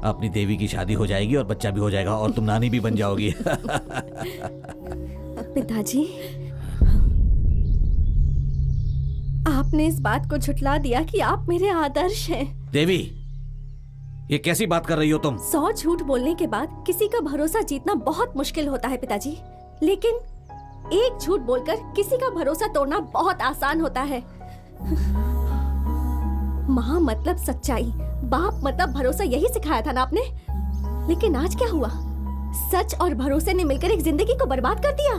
अपनी देवी की शादी हो जाएगी और बच्चा भी हो जाएगा और तुम नानी भी बन जाओगी। पिताजी, आपने इस बात को झुठला दिया कि आप मेरे आदर्श हैं। देवी, ये कैसी बात कर रही हो तुम? 100 झूठ बोलने के बाद किसी का भरोसा जीतना बहुत मुश्किल होता है पिताजी, लेकिन एक झूठ बोलकर किसी का भरोसा तोड़ना बहुत आसान होता है। माँ मतलब सच्चाई, बाप मतलब भरोसा, यही सिखाया था ना आपने। लेकिन आज क्या हुआ? सच और भरोसे ने मिलकर एक जिंदगी को बर्बाद कर दिया।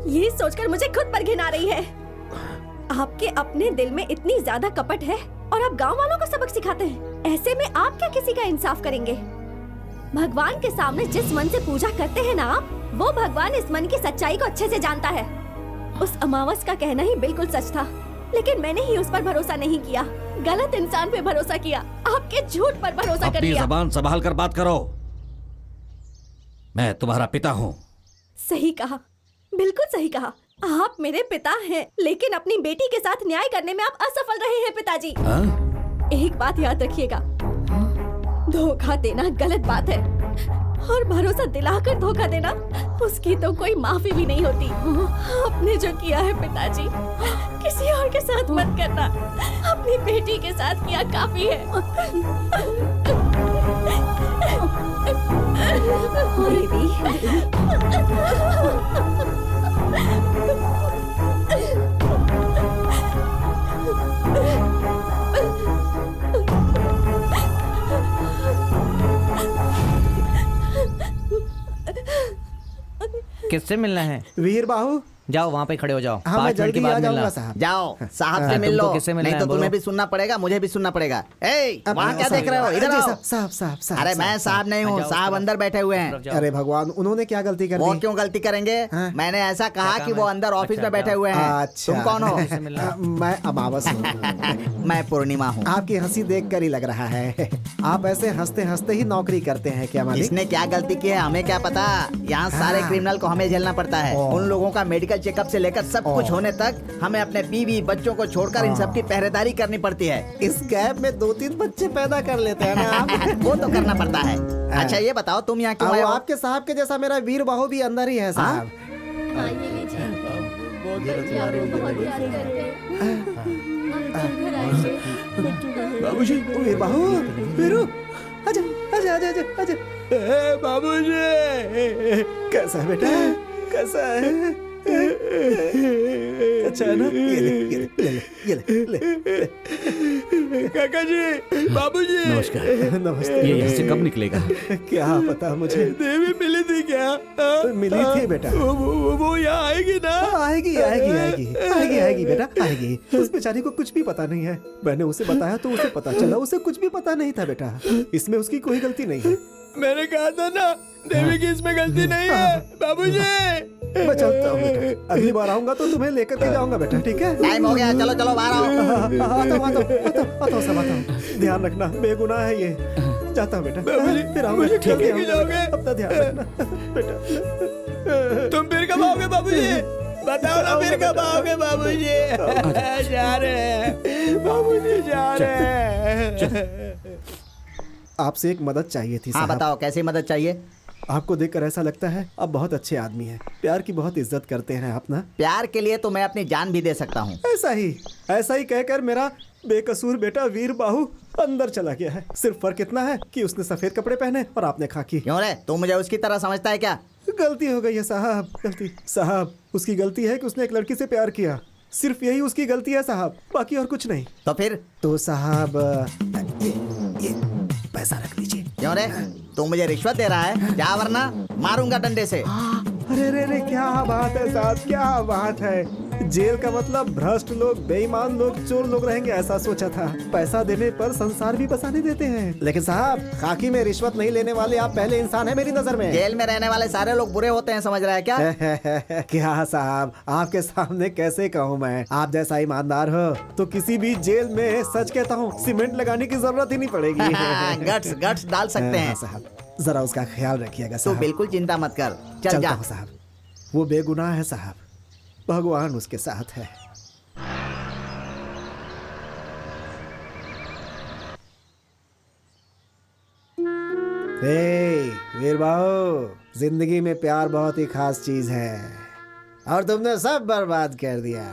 ये सोचकर मुझे खुद पर घिन आ रही है। आपके अपने दिल में इतनी ज्यादा कपट है और आप गांव वालों को सबक सिखाते हैं। ऐसे में आप क्या किसी का इंसाफ करेंगे? भगवान के सामने जिस मन से पूजा करते हैं ना आप, वो भगवान इस मन की सच्चाई को अच्छे से जानता है। उस अमावस का कहना ही बिल्कुल सच था, लेकिन मैंने ही उस पर भरोसा नहीं किया, गलत इंसान पे भरोसा किया, आपके झूठ पर भरोसा कर लिया। अपनी जबान संभाल कर बात करो, मैं तुम्हारा पिता हूँ। सही कहा, बिल्कुल सही कहा। आप मेरे पिता हैं, लेकिन अपनी बेटी के साथ न्याय करने में आप असफल रहे हैं पिताजी। एक बात याद रखिएगा, धोखा देना गलत बात है, और भरोसा दिलाकर धोखा देना, उसकी तो कोई माफी भी नहीं होती। आपने जो किया है पिताजी, किसी और के साथ मत करना, अपनी बेटी के साथ किया काफी है। किससे मिलना है? वीर बाहू, जाओ वहाँ पे खड़े हो जाओ। हाँ, 5 मिनट के बाद मिलना। साहब। जाओ साहब से मिल लो, नहीं तो तुम्हें भी सुनना पड़ेगा, मुझे भी सुनना पड़ेगा। वहाँ क्या देख रहे हो? इधर आओ। साहब। अरे मैं साहब नहीं हूँ, साहब अंदर बैठे हुए हैं। अरे भगवान, उन्होंने क्या गलती कर दी? वो क्यों गलती करेंगे? मैंने ऐसा कहा कि वो अंदर ऑफिस में बैठे हुए हैं। तुम कौन हो? मैं अमावस हूँ। मैं पूर्णिमा हूँ। आपकी हंसी देख कर ही लग रहा है आप ऐसे हंसते हंसते ही नौकरी करते हैं क्या मालिक? इसने क्या गलती की है हमें क्या पता। यहाँ सारे क्रिमिनल को हमें झेलना पड़ता है। उन लोगों का मेडिकल चेकअप से लेकर सब कुछ होने तक हमें अपने बीवी बच्चों को छोड़कर इन सब की पहरेदारी करनी पड़ती है। इस गैप में 2-3 बच्चे पैदा कर लेते हैं ना आप। वो तो करना पड़ता है। अच्छा ये बताओ तुम यहाँ क्यों आए हो? आपके साहब के जैसा मेरा वीर बाहू भी अंदर ही है साहब। बाबूजी, वीर बाहू, वीरू, आजा आजा आजा आजा आजा। बाबूजी, कैसा है बेटा, कैसा है? अच्छा है ना? ये ले। काका जी, बाबूजी। नमस्कार। नमस्ते। ये यहाँ से कब निकलेगा? क्या पता मुझे। देवी मिली थी क्या? मिली थी बेटा। वो यहाँ आएगी ना? आएगी बेटा, आएगी। उस बेचारी को कुछ भी पता नहीं है। मैंने उसे बताया तो उसे पता चला, उसे कुछ भी पता नहीं था बेटा। इसमें उसकी कोई गलती नहीं है। मैंने कहा था ना, देवी की इसमें गलती नहीं है। बाबूजी, मैं चलता हूँ बेटा। अगली बार आऊंगा तो तुम्हें लेकर के जाऊंगा बेटा, ठीक है? टाइम हो गया, चलो चलो बाहर आओ। आता हूँ। ध्यान रखना, बेगुनाह है ये। जाता हूँ बेटा, बाबूजी, फिर आऊंगा। मुझे ठीक है, लेके जाओगे? अपना ध्यान रखना बेटा। तुम फिर कब आओगे बाबूजी? बताओ ना, फिर कब आओगे बाबूजी? जा रहे हैं बाबूजी, जा रहे हैं। आपसे एक मदद चाहिए थी हाँ साहब। बताओ कैसी मदद चाहिए? आपको देखकर ऐसा लगता है आप बहुत अच्छे आदमी हैं, प्यार की बहुत इज्जत करते हैं आप ना। प्यार के लिए तो मैं अपनी जान भी दे सकता हूँ। ऐसा ही कहकर मेरा बेकसूर बेटा वीर बाहु अंदर चला गया है। सिर्फ फर्क इतना है कि उसने सफेद कपड़े पहने और आपने खाकी। क्यों रे, तू मुझे उसकी तरह समझता है क्या? गलती हो गई है साहब, गलती। साहब उसकी गलती है कि उसने एक लड़की से प्यार किया, सिर्फ यही उसकी गलती है साहब, बाकी और कुछ नहीं। तो फिर? तो साहब ये पैसा रख लीजिए। क्यों रे, तू मुझे रिश्वत दे रहा है? जा वरना मारूंगा डंडे से। अरे रे रे, क्या बात है साहब, क्या बात है। जेल का मतलब भ्रष्ट लोग, बेईमान लोग, चोर लोग रहेंगे ऐसा सोचा था। पैसा देने पर संसार भी बसाने देते हैं। लेकिन साहब खाकी में रिश्वत नहीं लेने वाले आप पहले इंसान हैं मेरी नजर में। जेल में रहने वाले सारे लोग बुरे होते हैं, समझ रहा है क्या? क्या साहब आपके सामने कैसे कहूँ मैं, आप जैसा ईमानदार हो तो किसी भी जेल में सच कहता हूँ सीमेंट लगाने की जरूरत ही नहीं पड़ेगी। गट्स डाल सकते हैं साहब, जरा उसका ख्याल रखिएगा तू साहब। बिल्कुल चिंता मत कर, चल जा साहब। वो बेगुनाह है साहब, भगवान उसके साथ है। वीर बाबू, जिंदगी में प्यार बहुत ही खास चीज है और तुमने सब बर्बाद कर दिया।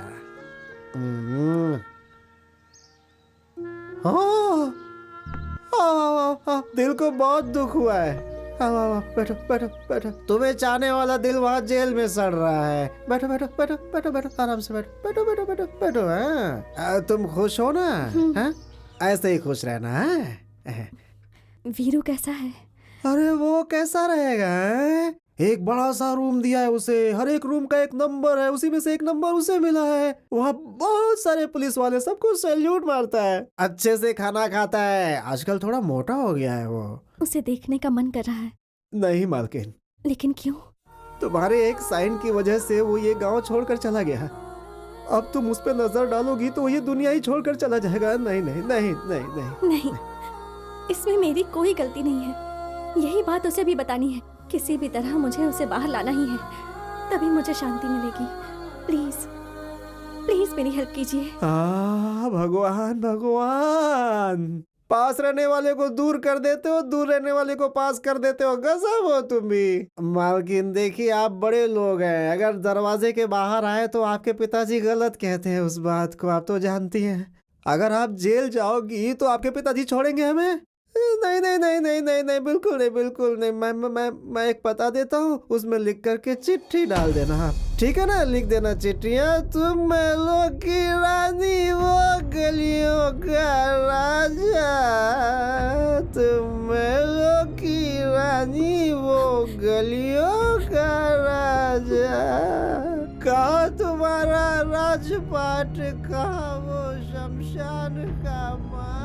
दिल को बहुत दुख हुआ है। बैठो बैठो बैठो, तुम्हें चाहने वाला दिल वहाँ जेल में सड़ रहा है। बैठो बैठो बैठो बैठो बैठो, आराम से बैठो बैठो बैठो बैठो बैठो। हाँ तुम खुश हो ना? हाँ ऐसे ही खुश रहना है। वीरू कैसा है? अरे वो कैसा रहेगा, एक बड़ा सा रूम दिया है उसे, हर एक रूम का एक नंबर है, उसी में से एक नंबर उसे मिला है। वहाँ बहुत सारे पुलिस वाले सबको सैल्यूट मारता है, अच्छे से खाना खाता है। आजकल थोड़ा मोटा हो गया है वो। उसे देखने का मन कर रहा है। नहीं मालकिन। लेकिन क्यों? तुम्हारे एक साइन की वजह से वो ये गांव छोड़कर चला गया। अब तुम उस पर नजर डालोगी तो ये दुनिया ही छोड़कर चला जाएगा। नहीं नहीं नहीं नहीं नहीं नहीं, इसमें मेरी कोई गलती नहीं है। यही बात उसे भी बतानी है। किसी भी तरह मुझे उसे बाहर लाना ही है, तभी मुझे शांति मिलेगी। प्लीज प्लीज मेरी हेल्प कीजिए। भगवान भगवान, पास रहने वाले को दूर कर देते हो, दूर रहने वाले को पास कर देते हो। गजब हो तुम भी। मालकिन देखिए आप बड़े लोग हैं, अगर दरवाजे के बाहर आए तो आपके पिताजी गलत कहते हैं। उस बात को आप तो जानती हैं। अगर आप जेल जाओगी तो आपके पिताजी छोड़ेंगे हमें? नहीं नहीं नहीं नहीं नहीं नहीं, बिल्कुल नहीं बिल्कुल नहीं। मैं एक पता देता हूँ, उसमें लिख करके चिट्ठी डाल देना आप, ठीक है ना? लिख देना चिट्ठियाँ। तुम महलों की रानी, वो गलियों का राजा। तुम महलों की रानी, वो गलियों का राजा। कहाँ तुम्हारा राजपाट, कहाँ वो शमशान का मारा।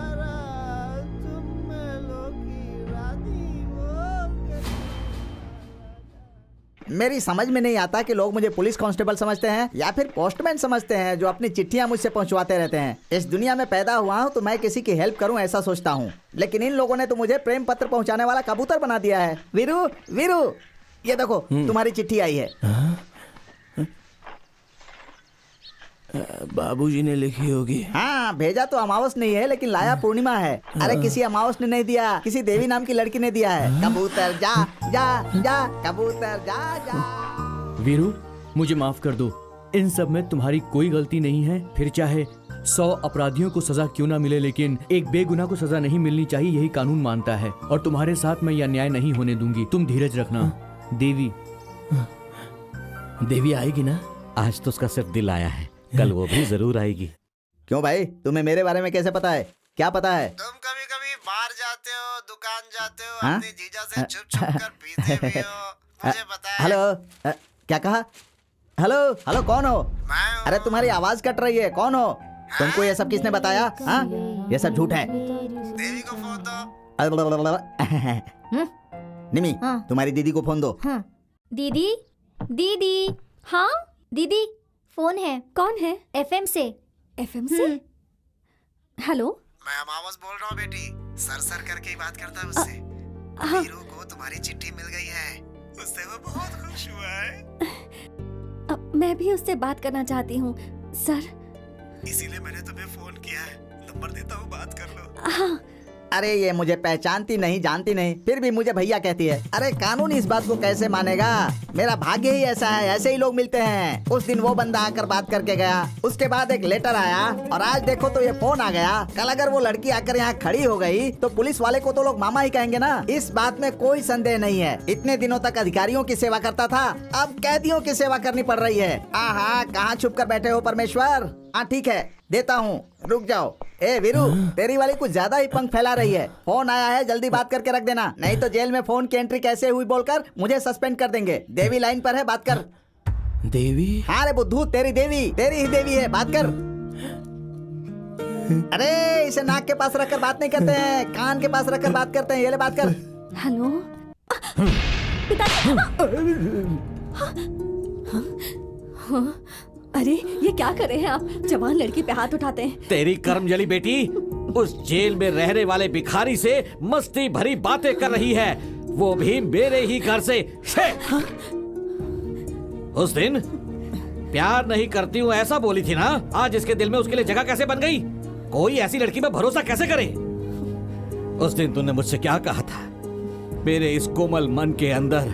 मेरी समझ में नहीं आता कि लोग मुझे पुलिस कांस्टेबल समझते हैं या फिर पोस्टमैन समझते हैं जो अपनी चिट्ठियां मुझसे पहुंचवाते रहते हैं। इस दुनिया में पैदा हुआ हूं तो मैं किसी की हेल्प करूं ऐसा सोचता हूं, लेकिन इन लोगों ने तो मुझे प्रेम पत्र पहुंचाने वाला कबूतर बना दिया है। वीरू वीरू, ये देखो तुम्हारी चिट्ठी आई है। बाबूजी ने लिखी होगी। हाँ, भेजा तो अमावस नहीं है लेकिन लाया पूर्णिमा है। अरे किसी अमावस ने नहीं दिया, किसी देवी नाम की लड़की ने दिया है। कबूतर जा जा जा, कबूतर जा जा। वीरू मुझे माफ कर दो, इन सब में तुम्हारी कोई गलती नहीं है। फिर चाहे 100 अपराधियों को सजा क्यों ना मिले, लेकिन एक बेगुनाह को सजा नहीं मिलनी चाहिए, यही कानून मानता है। और तुम्हारे साथ मैं यह अन्याय नहीं होने दूंगी। तुम धीरज रखना। देवी आएगी ना? आज तो उसका सिर्फ दिल आया है, कल वो भी जरूर आएगी। क्यों भाई, तुम्हें मेरे बारे में कैसे पता है? क्या पता है? तुम कभी कभी बाहर जाते हो, दुकान जाते हो, अपने जीजा से छुप छुप कर पीते भी हो, मुझे पता है। हेलो, क्या कहा? हेलो हेलो, कौन हो? अरे तुम्हारी आवाज कट रही है, कौन हो? तुमको ये सब किसने बताया? हाँ, ये सब झूठ है। देवी को फोन दो। निमी, तुम्हारी दीदी को फोन दो। दीदी दीदी। हाँ दीदी, फोन है। कौन है? एफएम से। एफएम से? हेलो, मैं अमावस बोल रहा हूँ बेटी, सर सर करके ही बात करता है उससे। वीरू को तुम्हारी चिट्ठी मिल गई है, उससे वो बहुत खुश हुआ है। मैं भी उससे बात करना चाहती हूँ सर। इसीलिए मैंने तुम्हें फोन किया है, नंबर देता हूँ, बात कर लो। हाँ अरे ये मुझे पहचानती नहीं, जानती नहीं, फिर भी मुझे भैया कहती है। अरे कानून इस बात को कैसे मानेगा? मेरा भाग्य ही ऐसा है, ऐसे ही लोग मिलते हैं। उस दिन वो बंदा आकर बात करके गया, उसके बाद एक लेटर आया, और आज देखो तो ये फोन आ गया। कल अगर वो लड़की आकर यहाँ खड़ी हो गई तो पुलिस वाले को तो लोग मामा ही कहेंगे ना। इस बात में कोई संदेह नहीं है। इतने दिनों तक अधिकारियों की सेवा करता था, अब कैदियों की सेवा करनी पड़ रही है। आहा, कहाँ छुप कर बैठे हो परमेश्वर? हाँ ठीक है, देता हूँ, रुक जाओ। ए वीरू, तेरी वाली कुछ ज्यादा ही पंख फैला रही है। फोन आया है, जल्दी बात करके रख देना, नहीं तो जेल में फोन की एंट्री कैसे हुई बोलकर मुझे सस्पेंड कर देंगे। देवी लाइन पर है, बात कर। देवी? हाँ रे बुद्धू, तेरी देवी, तेरी ही देवी है, बात कर। अरे इसे नाक के पास रखकर बात नहीं करते हैं, कान के पास रखकर बात करते हैं। ये ले बात कर। हेलो अरे ये क्या कर रहे हैं आप? जवान लड़की पे हाथ उठाते हैं। तेरी कर्मजली बेटी उस जेल में रहने वाले भिखारी से मस्ती भरी बातें कर रही है, वो भी मेरे ही घर से। उस दिन प्यार नहीं करती हूँ ऐसा बोली थी ना, आज इसके दिल में उसके लिए जगह कैसे बन गई? कोई ऐसी लड़की में भरोसा कैसे करे? उस दिन तूने मुझसे क्या कहा था? मेरे इस कोमल मन के अंदर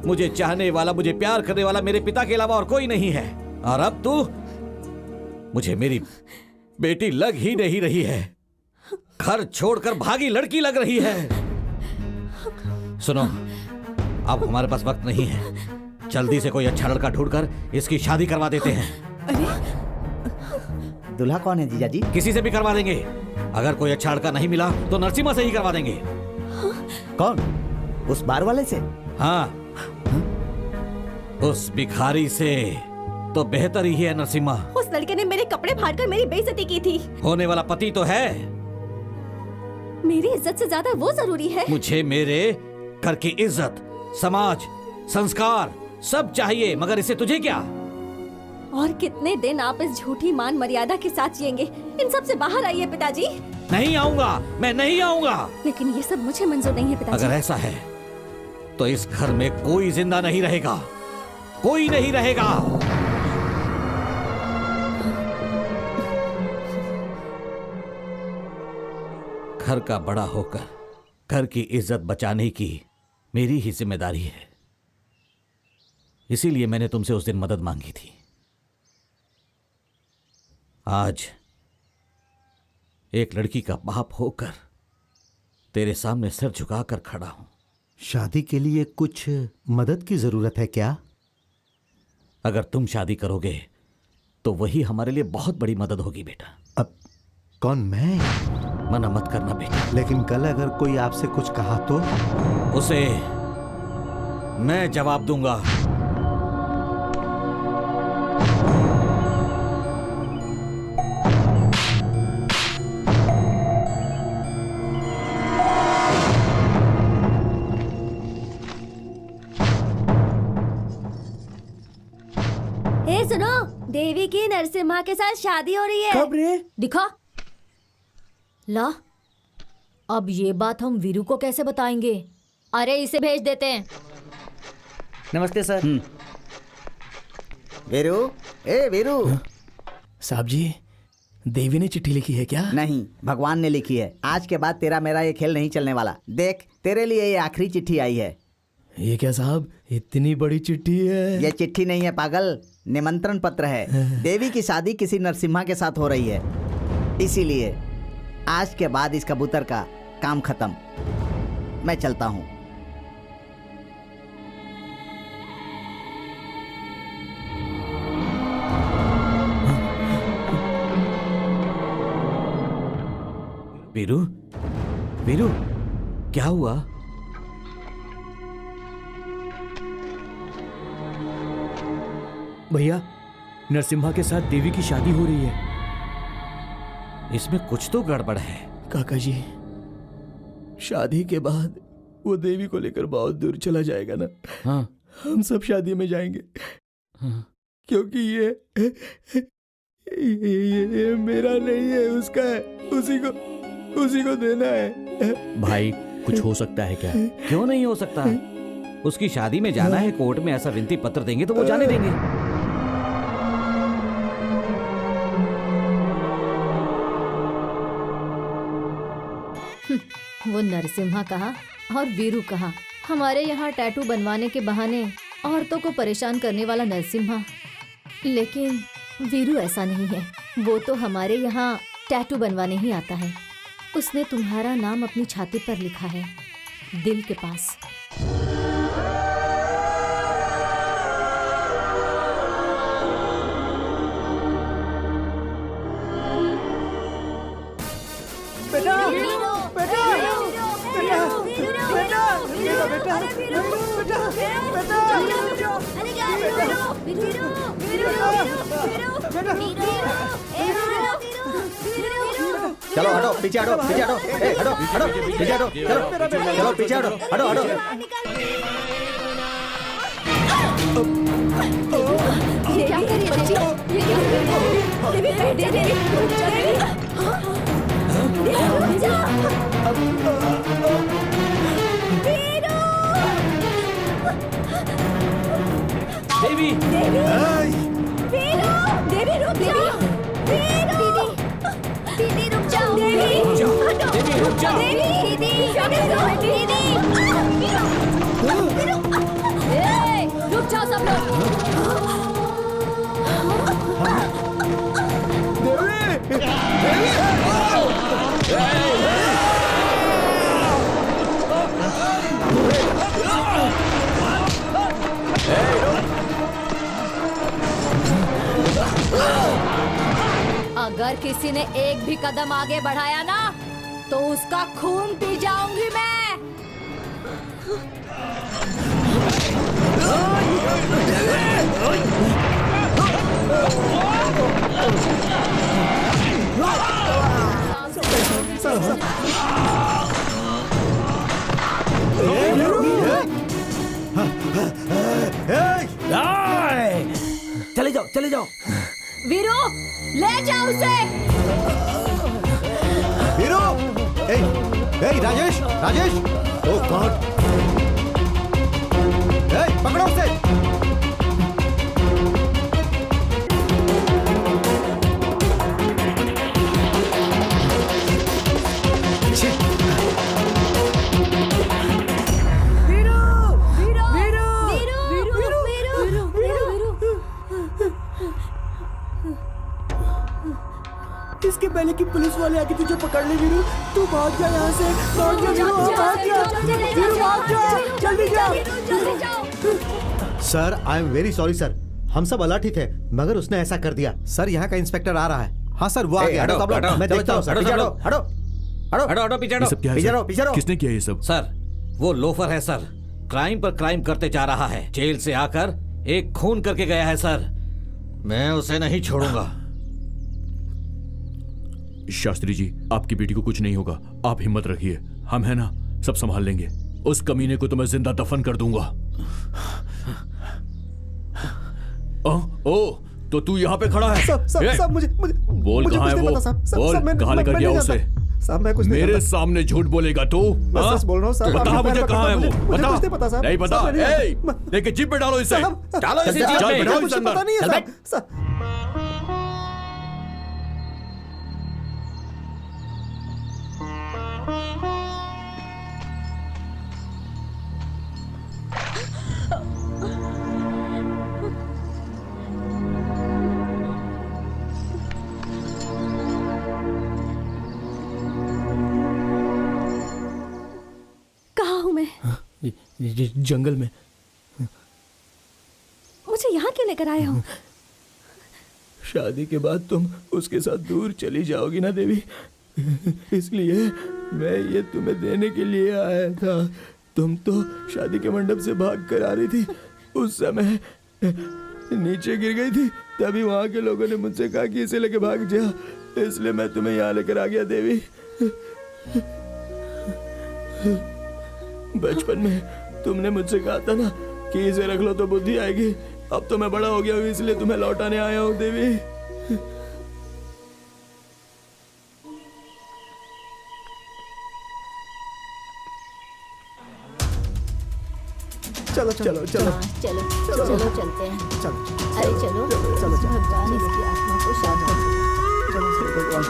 मुझे चाहने वाला, मुझे प्यार करने वाला मेरे पिता के अलावा और कोई नहीं है। और अब तू मुझे मेरी बेटी लग ही नहीं रही है, घर छोड़कर भागी लड़की लग रही है। सुनो, अब हमारे पास वक्त नहीं है, जल्दी से कोई अच्छा लड़का ढूंढकर इसकी शादी करवा देते हैं। दूल्हा कौन है जीजा जी? किसी से भी करवा देंगे। अगर कोई अच्छा लड़का नहीं मिला तो नरसिम्हा से ही करवा देंगे। कौन? उस बार वाले से? हाँ, उस भिखारी से तो बेहतर ही है नरसिम्हा। उस लड़के ने मेरे कपड़े फाड़कर मेरी बेइज्जती की थी। होने वाला पति तो है। मेरी इज्जत से ज्यादा वो जरूरी है। मुझे मेरे घर की इज्जत, समाज, संस्कार सब चाहिए, मगर इससे तुझे क्या? और कितने दिन आप इस झूठी मान मर्यादा के साथ जिएंगे? इन सब से बाहर आइए पिताजी। नहीं आऊंगा, मैं नहीं आऊंगा। लेकिन ये सब मुझे मंजूर नहीं है पिताजी। अगर ऐसा है तो इस घर में कोई जिंदा नहीं रहेगा, कोई नहीं रहेगा। घर का बड़ा होकर घर की इज्जत बचाने की मेरी ही जिम्मेदारी है। इसीलिए मैंने तुमसे उस दिन मदद मांगी थी। आज एक लड़की का बाप होकर तेरे सामने सिर झुकाकर खड़ा हूं। शादी के लिए कुछ मदद की जरूरत है क्या? अगर तुम शादी करोगे तो वही हमारे लिए बहुत बड़ी मदद होगी बेटा। अब कौन? मैं? मना मत करना बेटा। लेकिन कल अगर कोई आपसे कुछ कहा तो? उसे मैं जवाब दूंगा। ए सुनो, देवी की नरसिम्हा के साथ शादी हो रही है। कब रे? दिखा ला। अब ये बात हम वीरू को कैसे बताएंगे? अरे इसे भेज देते हैं। नमस्ते सर। वीरू, ए वीरू। साहब जी, देवी ने चिट्ठी लिखी है क्या? नहीं, भगवान ने लिखी है। आज के बाद तेरा मेरा ये खेल नहीं चलने वाला। देख, तेरे लिए ये आखिरी चिट्ठी आई है। ये क्या साहब, इतनी बड़ी चिट्ठी है? ये चिट्ठी नहीं है पागल, निमंत्रण पत्र है। देवी की शादी किसी नरसिम्हा के साथ हो रही है, इसीलिए आज के बाद इस कबूतर का काम खत्म। मैं चलता हूँ। वीरू, वीरू, क्या हुआ? भैया, नरसिम्हा के साथ देवी की शादी हो रही है। इसमें कुछ तो गड़बड़ है। काका जी, शादी के बाद वो देवी को लेकर बहुत दूर चला जाएगा ना। हाँ। हम सब शादी में जाएंगे। हाँ। क्योंकि ये मेरा नहीं है, उसका है। उसी को देना है। भाई, कुछ हो सकता है क्या? क्यों नहीं हो सकता? उसकी शादी में जाना है, कोर्ट में ऐसा विनती पत्र देंगे तो वो जाने देंगे। वो नरसिम्हा कहा और वीरू कहा। हमारे यहाँ टैटू बनवाने के बहाने औरतों को परेशान करने वाला नरसिम्हा, लेकिन वीरू ऐसा नहीं है। वो तो हमारे यहाँ टैटू बनवाने ही आता है। उसने तुम्हारा नाम अपनी छाती पर लिखा है, दिल के पास। बेटा बेटा बेटा बेटा चलो हटो, पीछे हटो, पीछे हटो, हटो हटो, पीछे हटो, चलो चलो पीछे हटो, हटो हटो। ये क्या कर रही है देवी? देवी रुक जाओ। दीदी रुक जाओ। देवी रुक जाओ। दीदी रुक जाओ सब लोग। अगर किसी ने एक भी कदम आगे बढ़ाया ना तो उसका खून पी जाऊंगी मैं। चले जाओ, चले जाओ। वीरू, ले जाओ उसे। वीरू, राजेश, राजेश, ओह गॉड, पकड़ो उसे। इसके पहले कि पुलिस वाले आके तुझे पकड़ ले वीरू, तू भाग जा यहाँ से, भाग जा वीरू, भाग जा वीरू, भाग जा, जल्दी जा। Sir I am very sorry sir, हम सब अलर्ट ही थे मगर उसने ऐसा कर दिया। सर यहाँ का इंस्पेक्टर आ रहा है। हाँ सर वो आ गया। मैं देखता हूँ सर। हटो हटो हटो हटो हटो, पीछे ये सब क्या है पीछे सर? रहो, पीछे रहो। किसने किया ये सब? सर वो लोफर है सर, क्राइम पर क्राइम करते जा रहा है। जेल से आकर एक खून करके गया है सर, मैं उसे नहीं छोड़ूंगा। शास्त्री जी, आपकी बेटी को कुछ नहीं होगा, आप हिम्मत रखिए, हम है ना, सब संभाल लेंगे। उस कमीने को तो मैं जिंदा दफन कर दूंगा। ओ, तो तू यहाँ पे खड़ा है? सब मुझे बोल कहाँ है वो? बोल कहाँ लेकर गया उसे? साहब मैं कुछ मेरे सामने झूठ बोलेगा तू? मैं सच बोल रहा हूँ साहब। बता मुझे कहाँ है वो? मुझे कुछ नहीं पता साहब। नहीं पता? लेके जीप पे डालो इसे। डालो इसे जीप पे। बैठाओ मुझे इसे पता नहीं है अंदर। साहब। जंगल में। मुझे यहाँ क्यों लेकर आए हो? शादी के बाद तुम उसके साथ दूर चली जाओगी ना देवी, इसलिए मैं ये तुम्हें देने के लिए आया था। तुम तो शादी के मंडप से भाग कर आ रही थी, उस समय नीचे गिर गई थी, तभी वहाँ के लोगों ने मुझसे कहा कि इसे लेके भाग जा, इसलिए मैं तुम्हें यहाँ लेकर आ गया देवी। बचपन में तुमने मुझसे कहा था ना कि इसे रख लो तो बुद्धि आएगी। अब तो मैं बड़ा हो गया हूँ, इसलिए तुम्हें लौटाने आया हूँ देवी। चलो चलो चलो चलो चलो चलते हैं। चलो अरे चलो चलो भगवान इसकी आत्मा को शांत करे। चलो भगवान।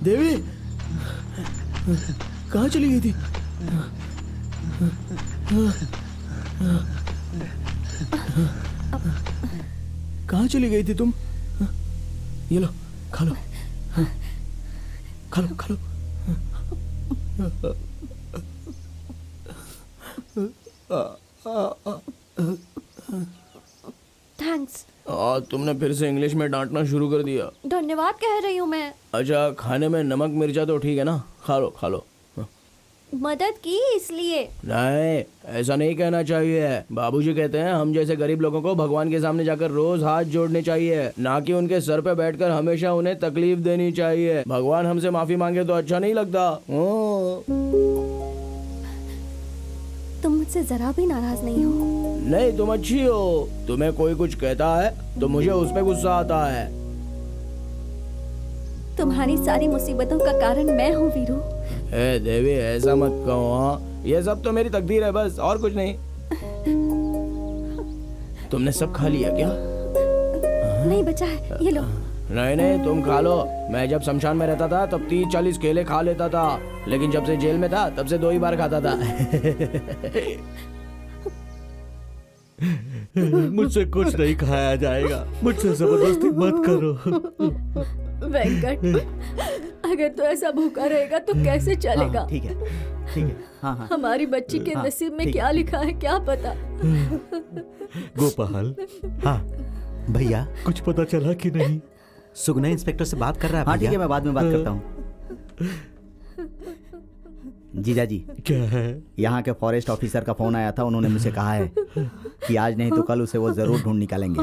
देवी कहाँ चली गई थी? कहाँ चली गई थी तुम? ये लो खा लो, खा लो, खा लो। थैंक्स। तुमने फिर से इंग्लिश में डांटना शुरू कर दिया। धन्यवाद कह रही हूँ मैं। अच्छा, खाने में नमक मिर्चा तो ठीक है ना? खा लो, खा लो। मदद की इसलिए। नहीं, ऐसा नहीं कहना चाहिए। बाबूजी कहते हैं हम जैसे गरीब लोगों को भगवान के सामने जाकर रोज हाथ जोड़ने चाहिए, ना कि उनके सर पे बैठकर हमेशा उन्हें तकलीफ देनी चाहिए। भगवान हमसे माफी मांगे तो अच्छा नहीं लगता। तुम मुझसे जरा भी नाराज नहीं हो? नहीं, तुम अच्छी हो। तुम्हें कोई कुछ कहता है तो मुझे उस पे गुस्सा आता है। तुम्हारी सारी मुसीबतों का कारण मैं हूँ वीरू। ए देवी, ऐसा मत कहो। हाँ, ये सब तो मेरी तकदीर है बस, और कुछ नहीं। तुमने सब खा लिया क्या? नहीं बचा है, ये लो। नहीं नहीं, तुम खा लो। मैं जब शमशान में रहता था तब 30-40 केले खा लेता था, लेकिन जब से जेल में था तब से 2 ही बार खाता था। मुझसे कुछ नहीं खाया जाएगा, मुझसे जबरदस्ती मत करो। वेंकट, अगर तो ऐसा भूखा रहेगा तो कैसे चलेगा? ठीक है, ठीक है। हाँ हाँ। हमारी बच्ची के नसीब में क्या लिखा है क्या पता। गोपाल, हाँ भैया, कुछ पता चला कि नहीं? सुगना इंस्पेक्टर से बात कर रहा है। हाँ ठीक है, मैं बाद में बात करता हूँ। जीजा जी, क्या है? यहाँ के फॉरेस्ट ऑफिसर का फोन आया था। उन्होंने मुझे कहा है कि आज नहीं तो कल उसे वो जरूर ढूंढ निकालेंगे।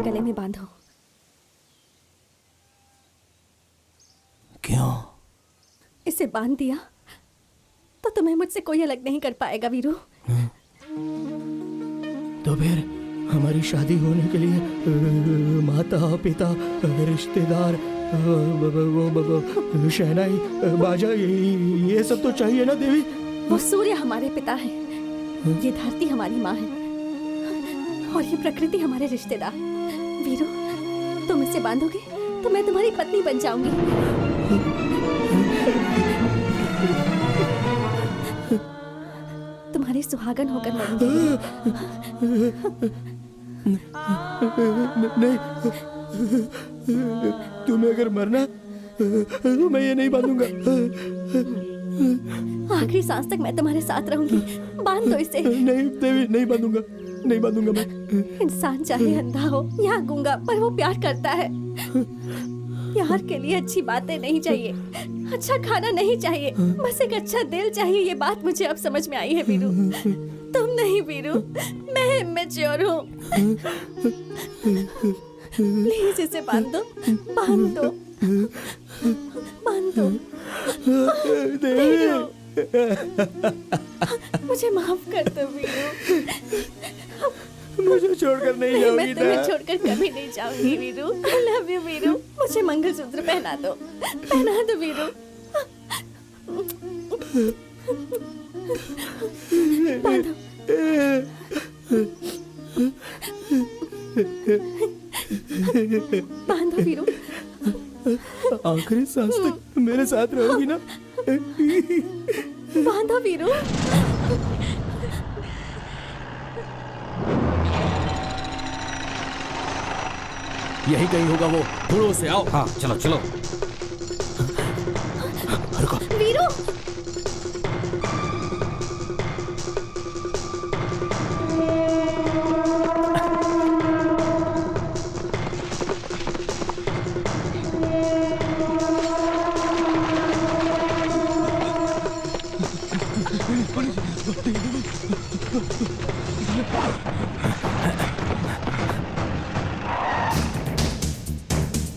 गले में बांधो। क्यों? इसे बांध दिया तो तुम्हें मुझसे कोई अलग नहीं कर पाएगा वीरू। तो फिर हमारी शादी होने के लिए माता पिता रिश्तेदार शहनाई बाजा ये सब तो चाहिए ना देवी? वो सूर्य हमारे पिता है, ये धरती हमारी माँ है और ये प्रकृति हमारे रिश्तेदार। वीरू, तुम इसे बांधोगे तो मैं तुम्हारी पत्नी बन जाऊंगी। तुम्हारे सुहागन होकर मरूंगी। नहीं, तुम्हें अगर मरना तो मैं ये नहीं बांधूंगा। आखिरी सांस तक मैं तुम्हारे साथ रहूंगी। बांध दो इसे। नहीं देवी, नहीं बांधूंगा, नहीं बांधूंगा मैं। इंसान चाहे अंधा हो या गूंगा, पर वो प्यार करता है। प्यार के लिए अच्छी बातें नहीं चाहिए, अच्छा खाना नहीं चाहिए, बस एक अच्छा दिल चाहिए। ये बात मुझे अब समझ में आई है वीरू। तुम नहीं वीरू, मैं इमेच्योर हूँ। प्लीज इसे बांध दो, बांध दो, बांध दो। मुझे माफ कर दो वीरू। मुझे छोड़कर नहीं जाओगी मैं तुम्हें छोड़कर कभी नहीं जाऊंगी Veeru. I love you Veeru. मुझे मंगलसूत्र पहना दो, पहना दो वीरू। बांधो। बांधो वीरू। आखिरी सांस तक मेरे साथ रहोगी ना? बांधो वीरू। यही कहीं होगा वो, ढूंढो उसे। आओ। हाँ चलो चलो। वीरू,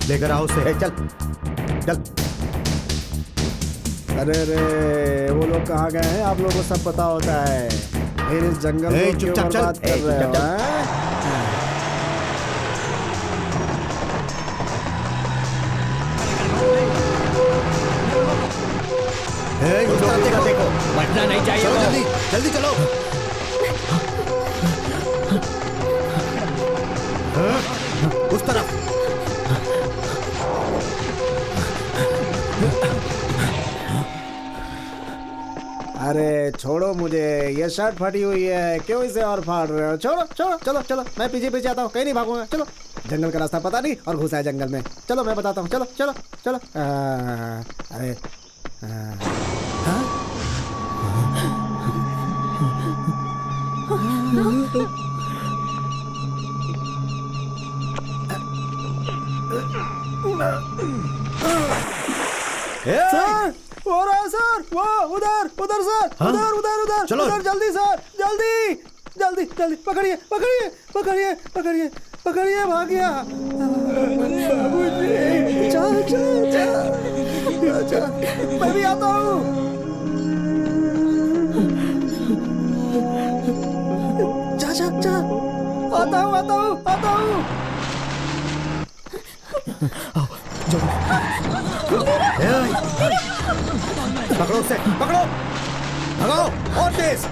लेकर आओ उसे। चल चल। अरे रे, वो लोग कहाँ गए हैं? आप लोगों को सब पता होता है। फिर इस जंगल ए, को क्यों चुपचाप चल। बर्बाद कर रहे हो? उस तरफ देखो, बचना नहीं चाहिए। चलो वो। जल्दी जल्दी चलो। उस तरफ। अरे छोड़ो मुझे, ये शर्ट फटी हुई है, क्यों इसे और फाड़ रहे हो? छोड़ो छोड़ो, चलो चलो, मैं पीछे पीछे आता हूँ, कहीं नहीं भागूंगा। चलो, जंगल का रास्ता पता नहीं और घुसा है जंगल में। चलो मैं बताता हूँ, चलो चलो चलो। अरे सर, हो रहा है सर, वो उधर उधर सर, उधर उधर उधर चलो। उधर, जल्दी सर, जल्दी जल्दी जल्दी, पकड़िए पकड़िए पकड़िए पकड़िए पकड़िए, भाग गया। चल चल चल चल, मैं भी आता हूँ। जा जा जा, आता हूँ आता हूँ आता हूँ। पकड़ो उसे, पकड़ो, भगाओ और तेज।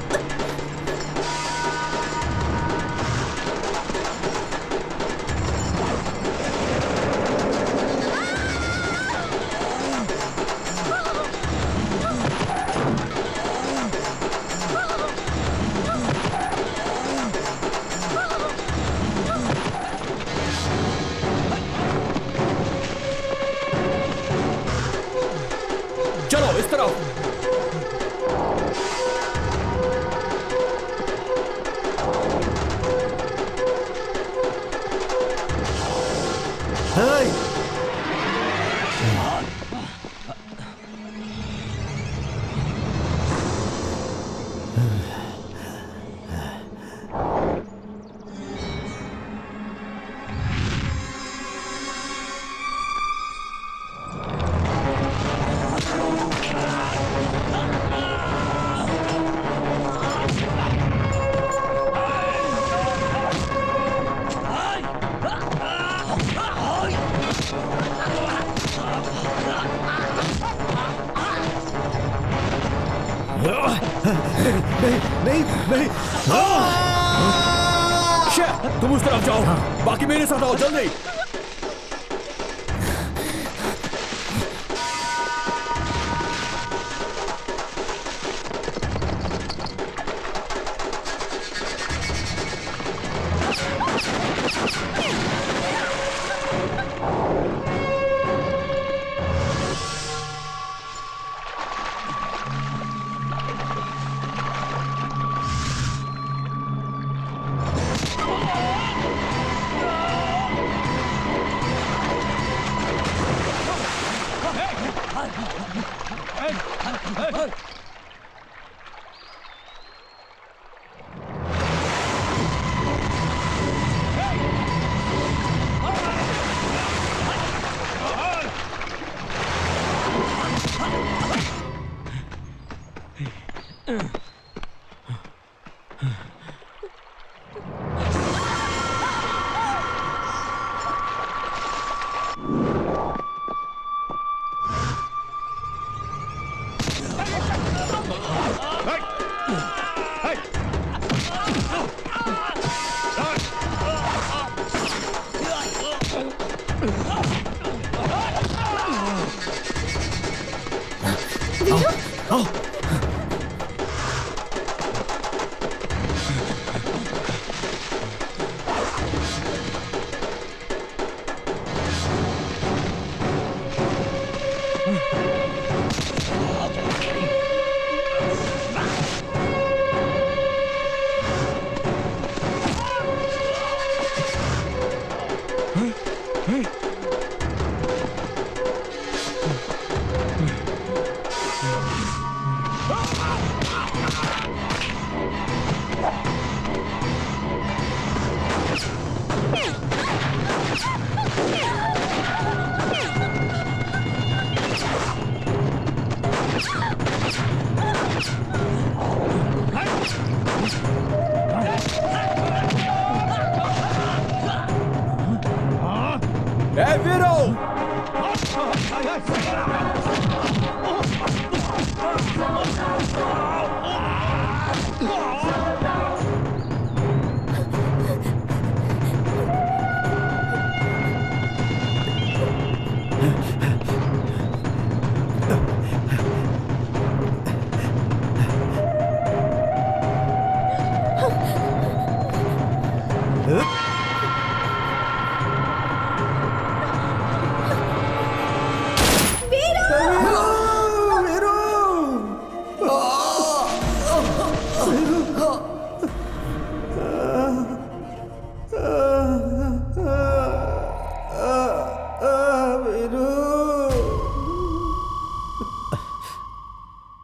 चलो इस तरफ। नहीं नहीं, तुम उस तरफ जाओ, बाकी मेरे साथ आओ, जल्दी।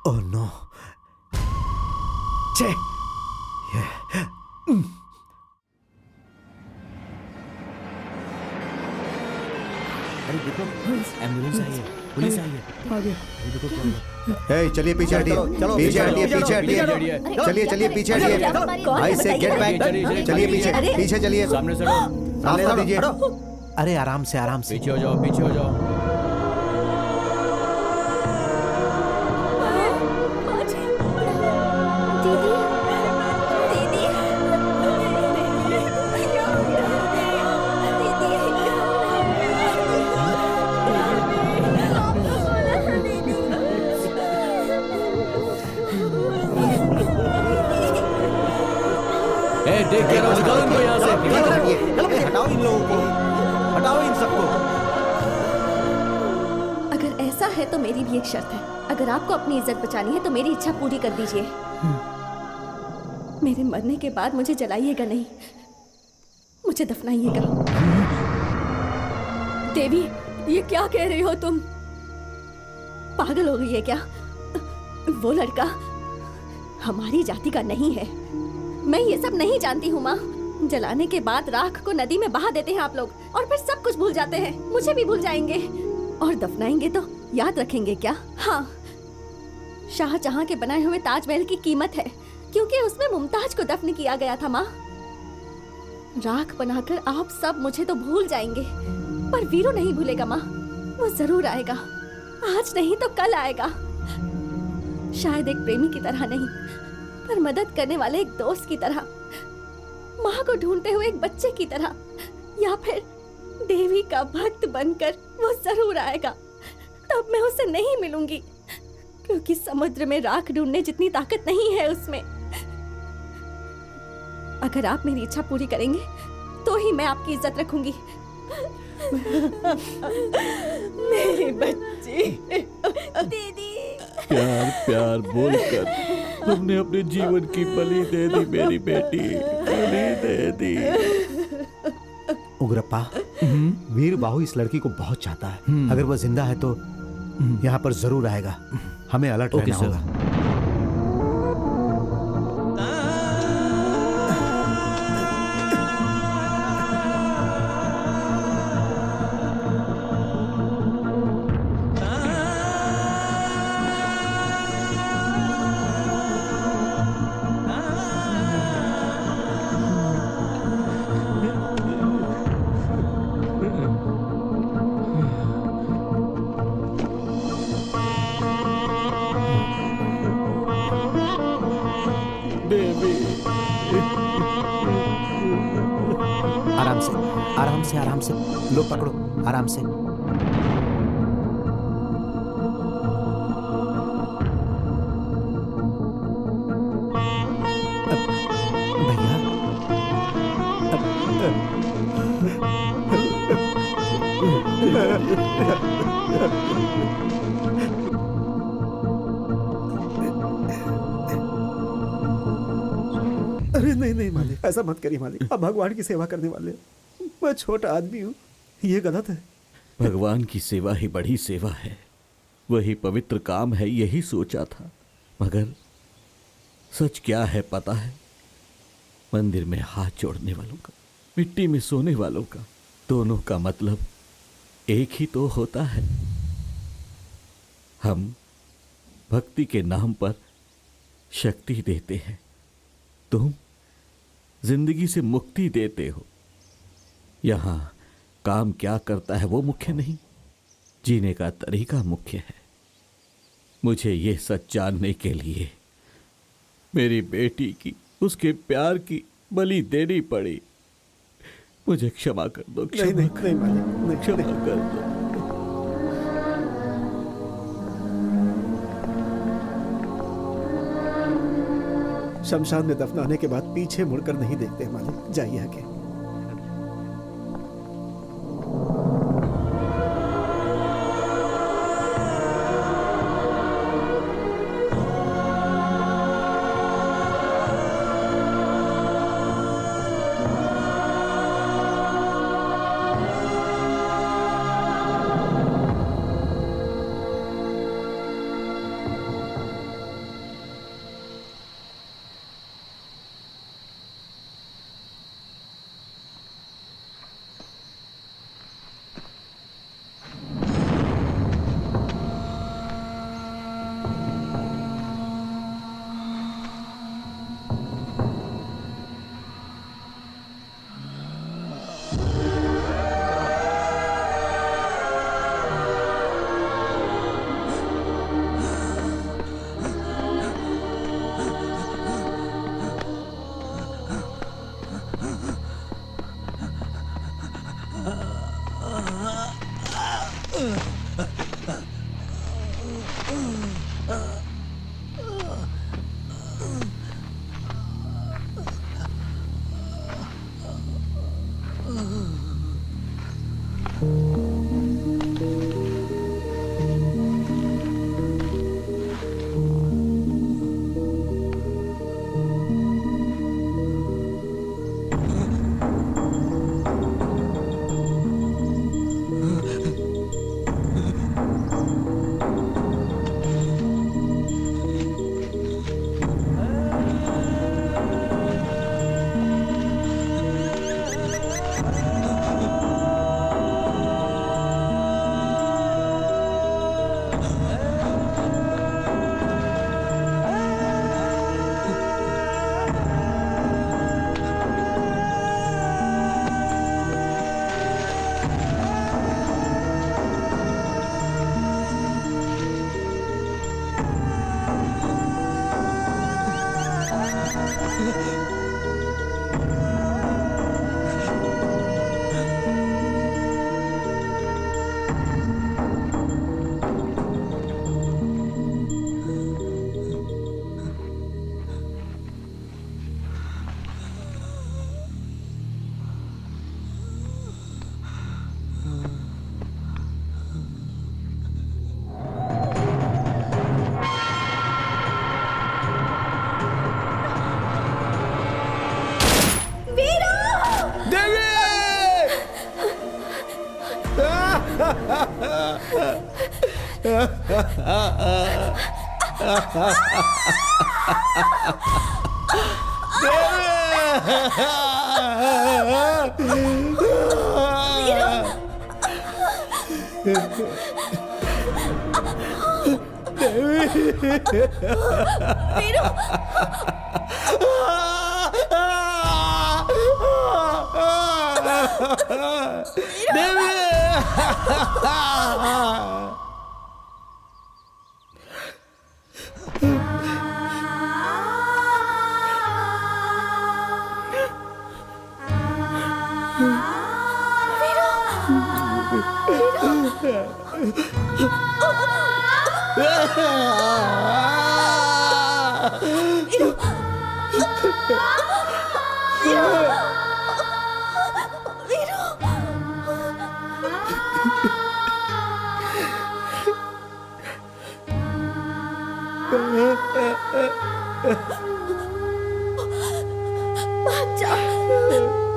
Oh no. छे अरे देखो एम्बुलेंस आई है, पुलिस आई है। हे चलिए पीछे हटिए, पीछे हटिए, पीछे हटिए, चलिए चलिए पीछे हटिए, भाई से गेट बैक, चलिए पीछे पीछे चलिए, सामने से रास्ता दीजिए। अरे आराम से आराम से। पीछे हो जाओ, पीछे हो जाओ। देख के निकालो इनको यहाँ से, हटाओ इन लोगों को, हटाओ इन सबको। अगर ऐसा है तो मेरी भी एक शर्त है। अगर आपको अपनी इज्जत बचानी है तो मेरी इच्छा पूरी कर दीजिए। मेरे मरने के बाद मुझे जलाइएगा नहीं, मुझे दफनाइएगा। देवी, ये क्या कह रही हो तुम? पागल हो गई है क्या? वो लड़का हमारी जाति का नहीं है। मैं ये सब नहीं जानती हूँ माँ। जलाने के बाद राख को नदी में बहा देते हैं आप लोग, और फिर सब कुछ भूल जाते हैं। मुझे भी भूल जाएंगे, और दफनाएंगे तो याद रखेंगे क्या? हाँ, शाहजहां के बनाए हुए ताजमहल की कीमत है, क्योंकि उसमें मुमताज को दफन किया गया था माँ। राख बनाकर आप सब मुझे तो भूल जाएंगे, पर वीरू नहीं भूलेगा माँ। वो जरूर आएगा, आज नहीं तो कल आएगा। शायद एक प्रेमी की तरह नहीं, पर मदद करने वाले एक दोस्त की तरह, माँ को ढूंढते हुए एक बच्चे की तरह, या फिर देवी का भक्त बनकर वो जरूर आएगा। तब मैं उससे नहीं मिलूंगी, क्योंकि समुद्र में राख ढूंढने जितनी ताकत नहीं है उसमें। अगर आप मेरी इच्छा पूरी करेंगे तो ही मैं आपकी इज्जत रखूंगी। मेरी बच्ची दीदी। प्यार प्यार बोलकर तुमने अपने जीवन की बलि दे दी, मेरी बेटी, बलि दे दी। उग्रप्पा, वीर बाहु इस लड़की को बहुत चाहता है। अगर वह जिंदा है तो यहाँ पर जरूर आएगा। हमें अलर्ट रहना होगा। आराम से लो, पकड़ो आराम से। अरे नहीं नहीं मालिक, ऐसा मत करिए मालिक। अब भगवान की सेवा करने वाले, मैं छोटा आदमी हूँ, ये गलत है। भगवान की सेवा ही बड़ी सेवा है, वही पवित्र काम है, यही सोचा था। मगर सच क्या है पता है? मंदिर में हाथ जोड़ने वालों का, मिट्टी में सोने वालों का, दोनों का मतलब एक ही तो होता है। हम भक्ति के नाम पर शक्ति देते हैं, तुम जिंदगी से मुक्ति देते हो। यहां काम क्या करता है वो मुख्य नहीं, जीने का तरीका मुख्य है। मुझे ये सच जानने के लिए मेरी बेटी की, उसके प्यार की बलि देनी पड़ी। मुझे क्षमा कर दो, क्षमा कर दो। शमशान में दफनाने के बाद पीछे मुड़कर नहीं देखते मालिक, जाइए आगे।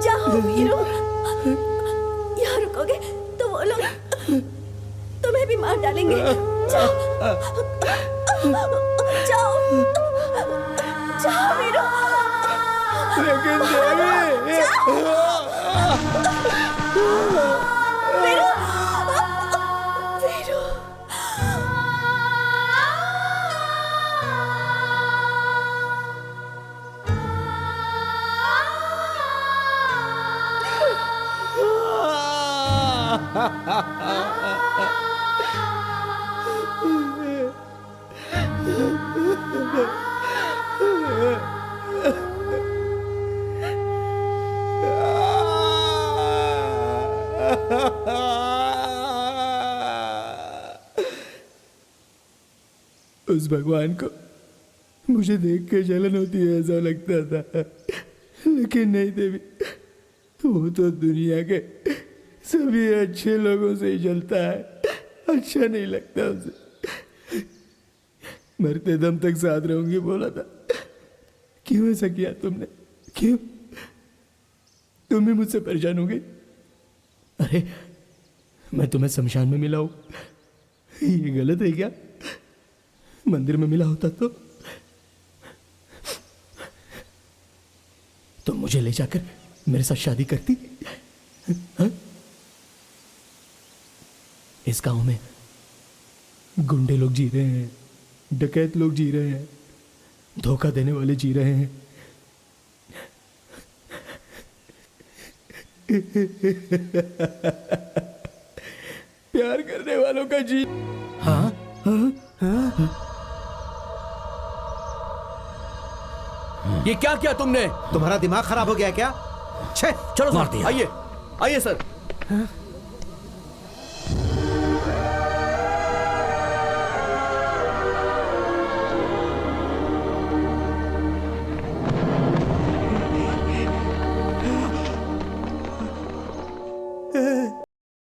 जाओ वीरू, यहाँ रुकोगे तो वो लोग तुम्हें भी मार डालेंगे। जाओ जाओ जाओ वीरू। लेकिन देवी वीरू वीरू उस भगवान को मुझे देख के जलन होती है ऐसा लगता था, लेकिन नहीं देवी, वो तो दुनिया के सभी अच्छे लोगों से ही जलता है, अच्छा नहीं लगता उसे। मरते दम तक साथ रहूंगी बोला था, क्यों ऐसा किया तुमने? क्यों तुम भी मुझसे परेशान हो गई? अरे मैं तुम्हें शमशान में मिला हूं, ये गलत है क्या? मंदिर में मिला होता तो मुझे ले जाकर मेरे साथ शादी करती? हा? इस गांव में गुंडे लोग जी रहे हैं, डकैत लोग जी रहे हैं, धोखा देने वाले जी रहे हैं। प्यार करने वालों का जी। हाँ हाँ हाँ। ये क्या किया तुमने? तुम्हारा दिमाग खराब हो गया क्या? छे, चलो मार दिया। आइए आइए सर।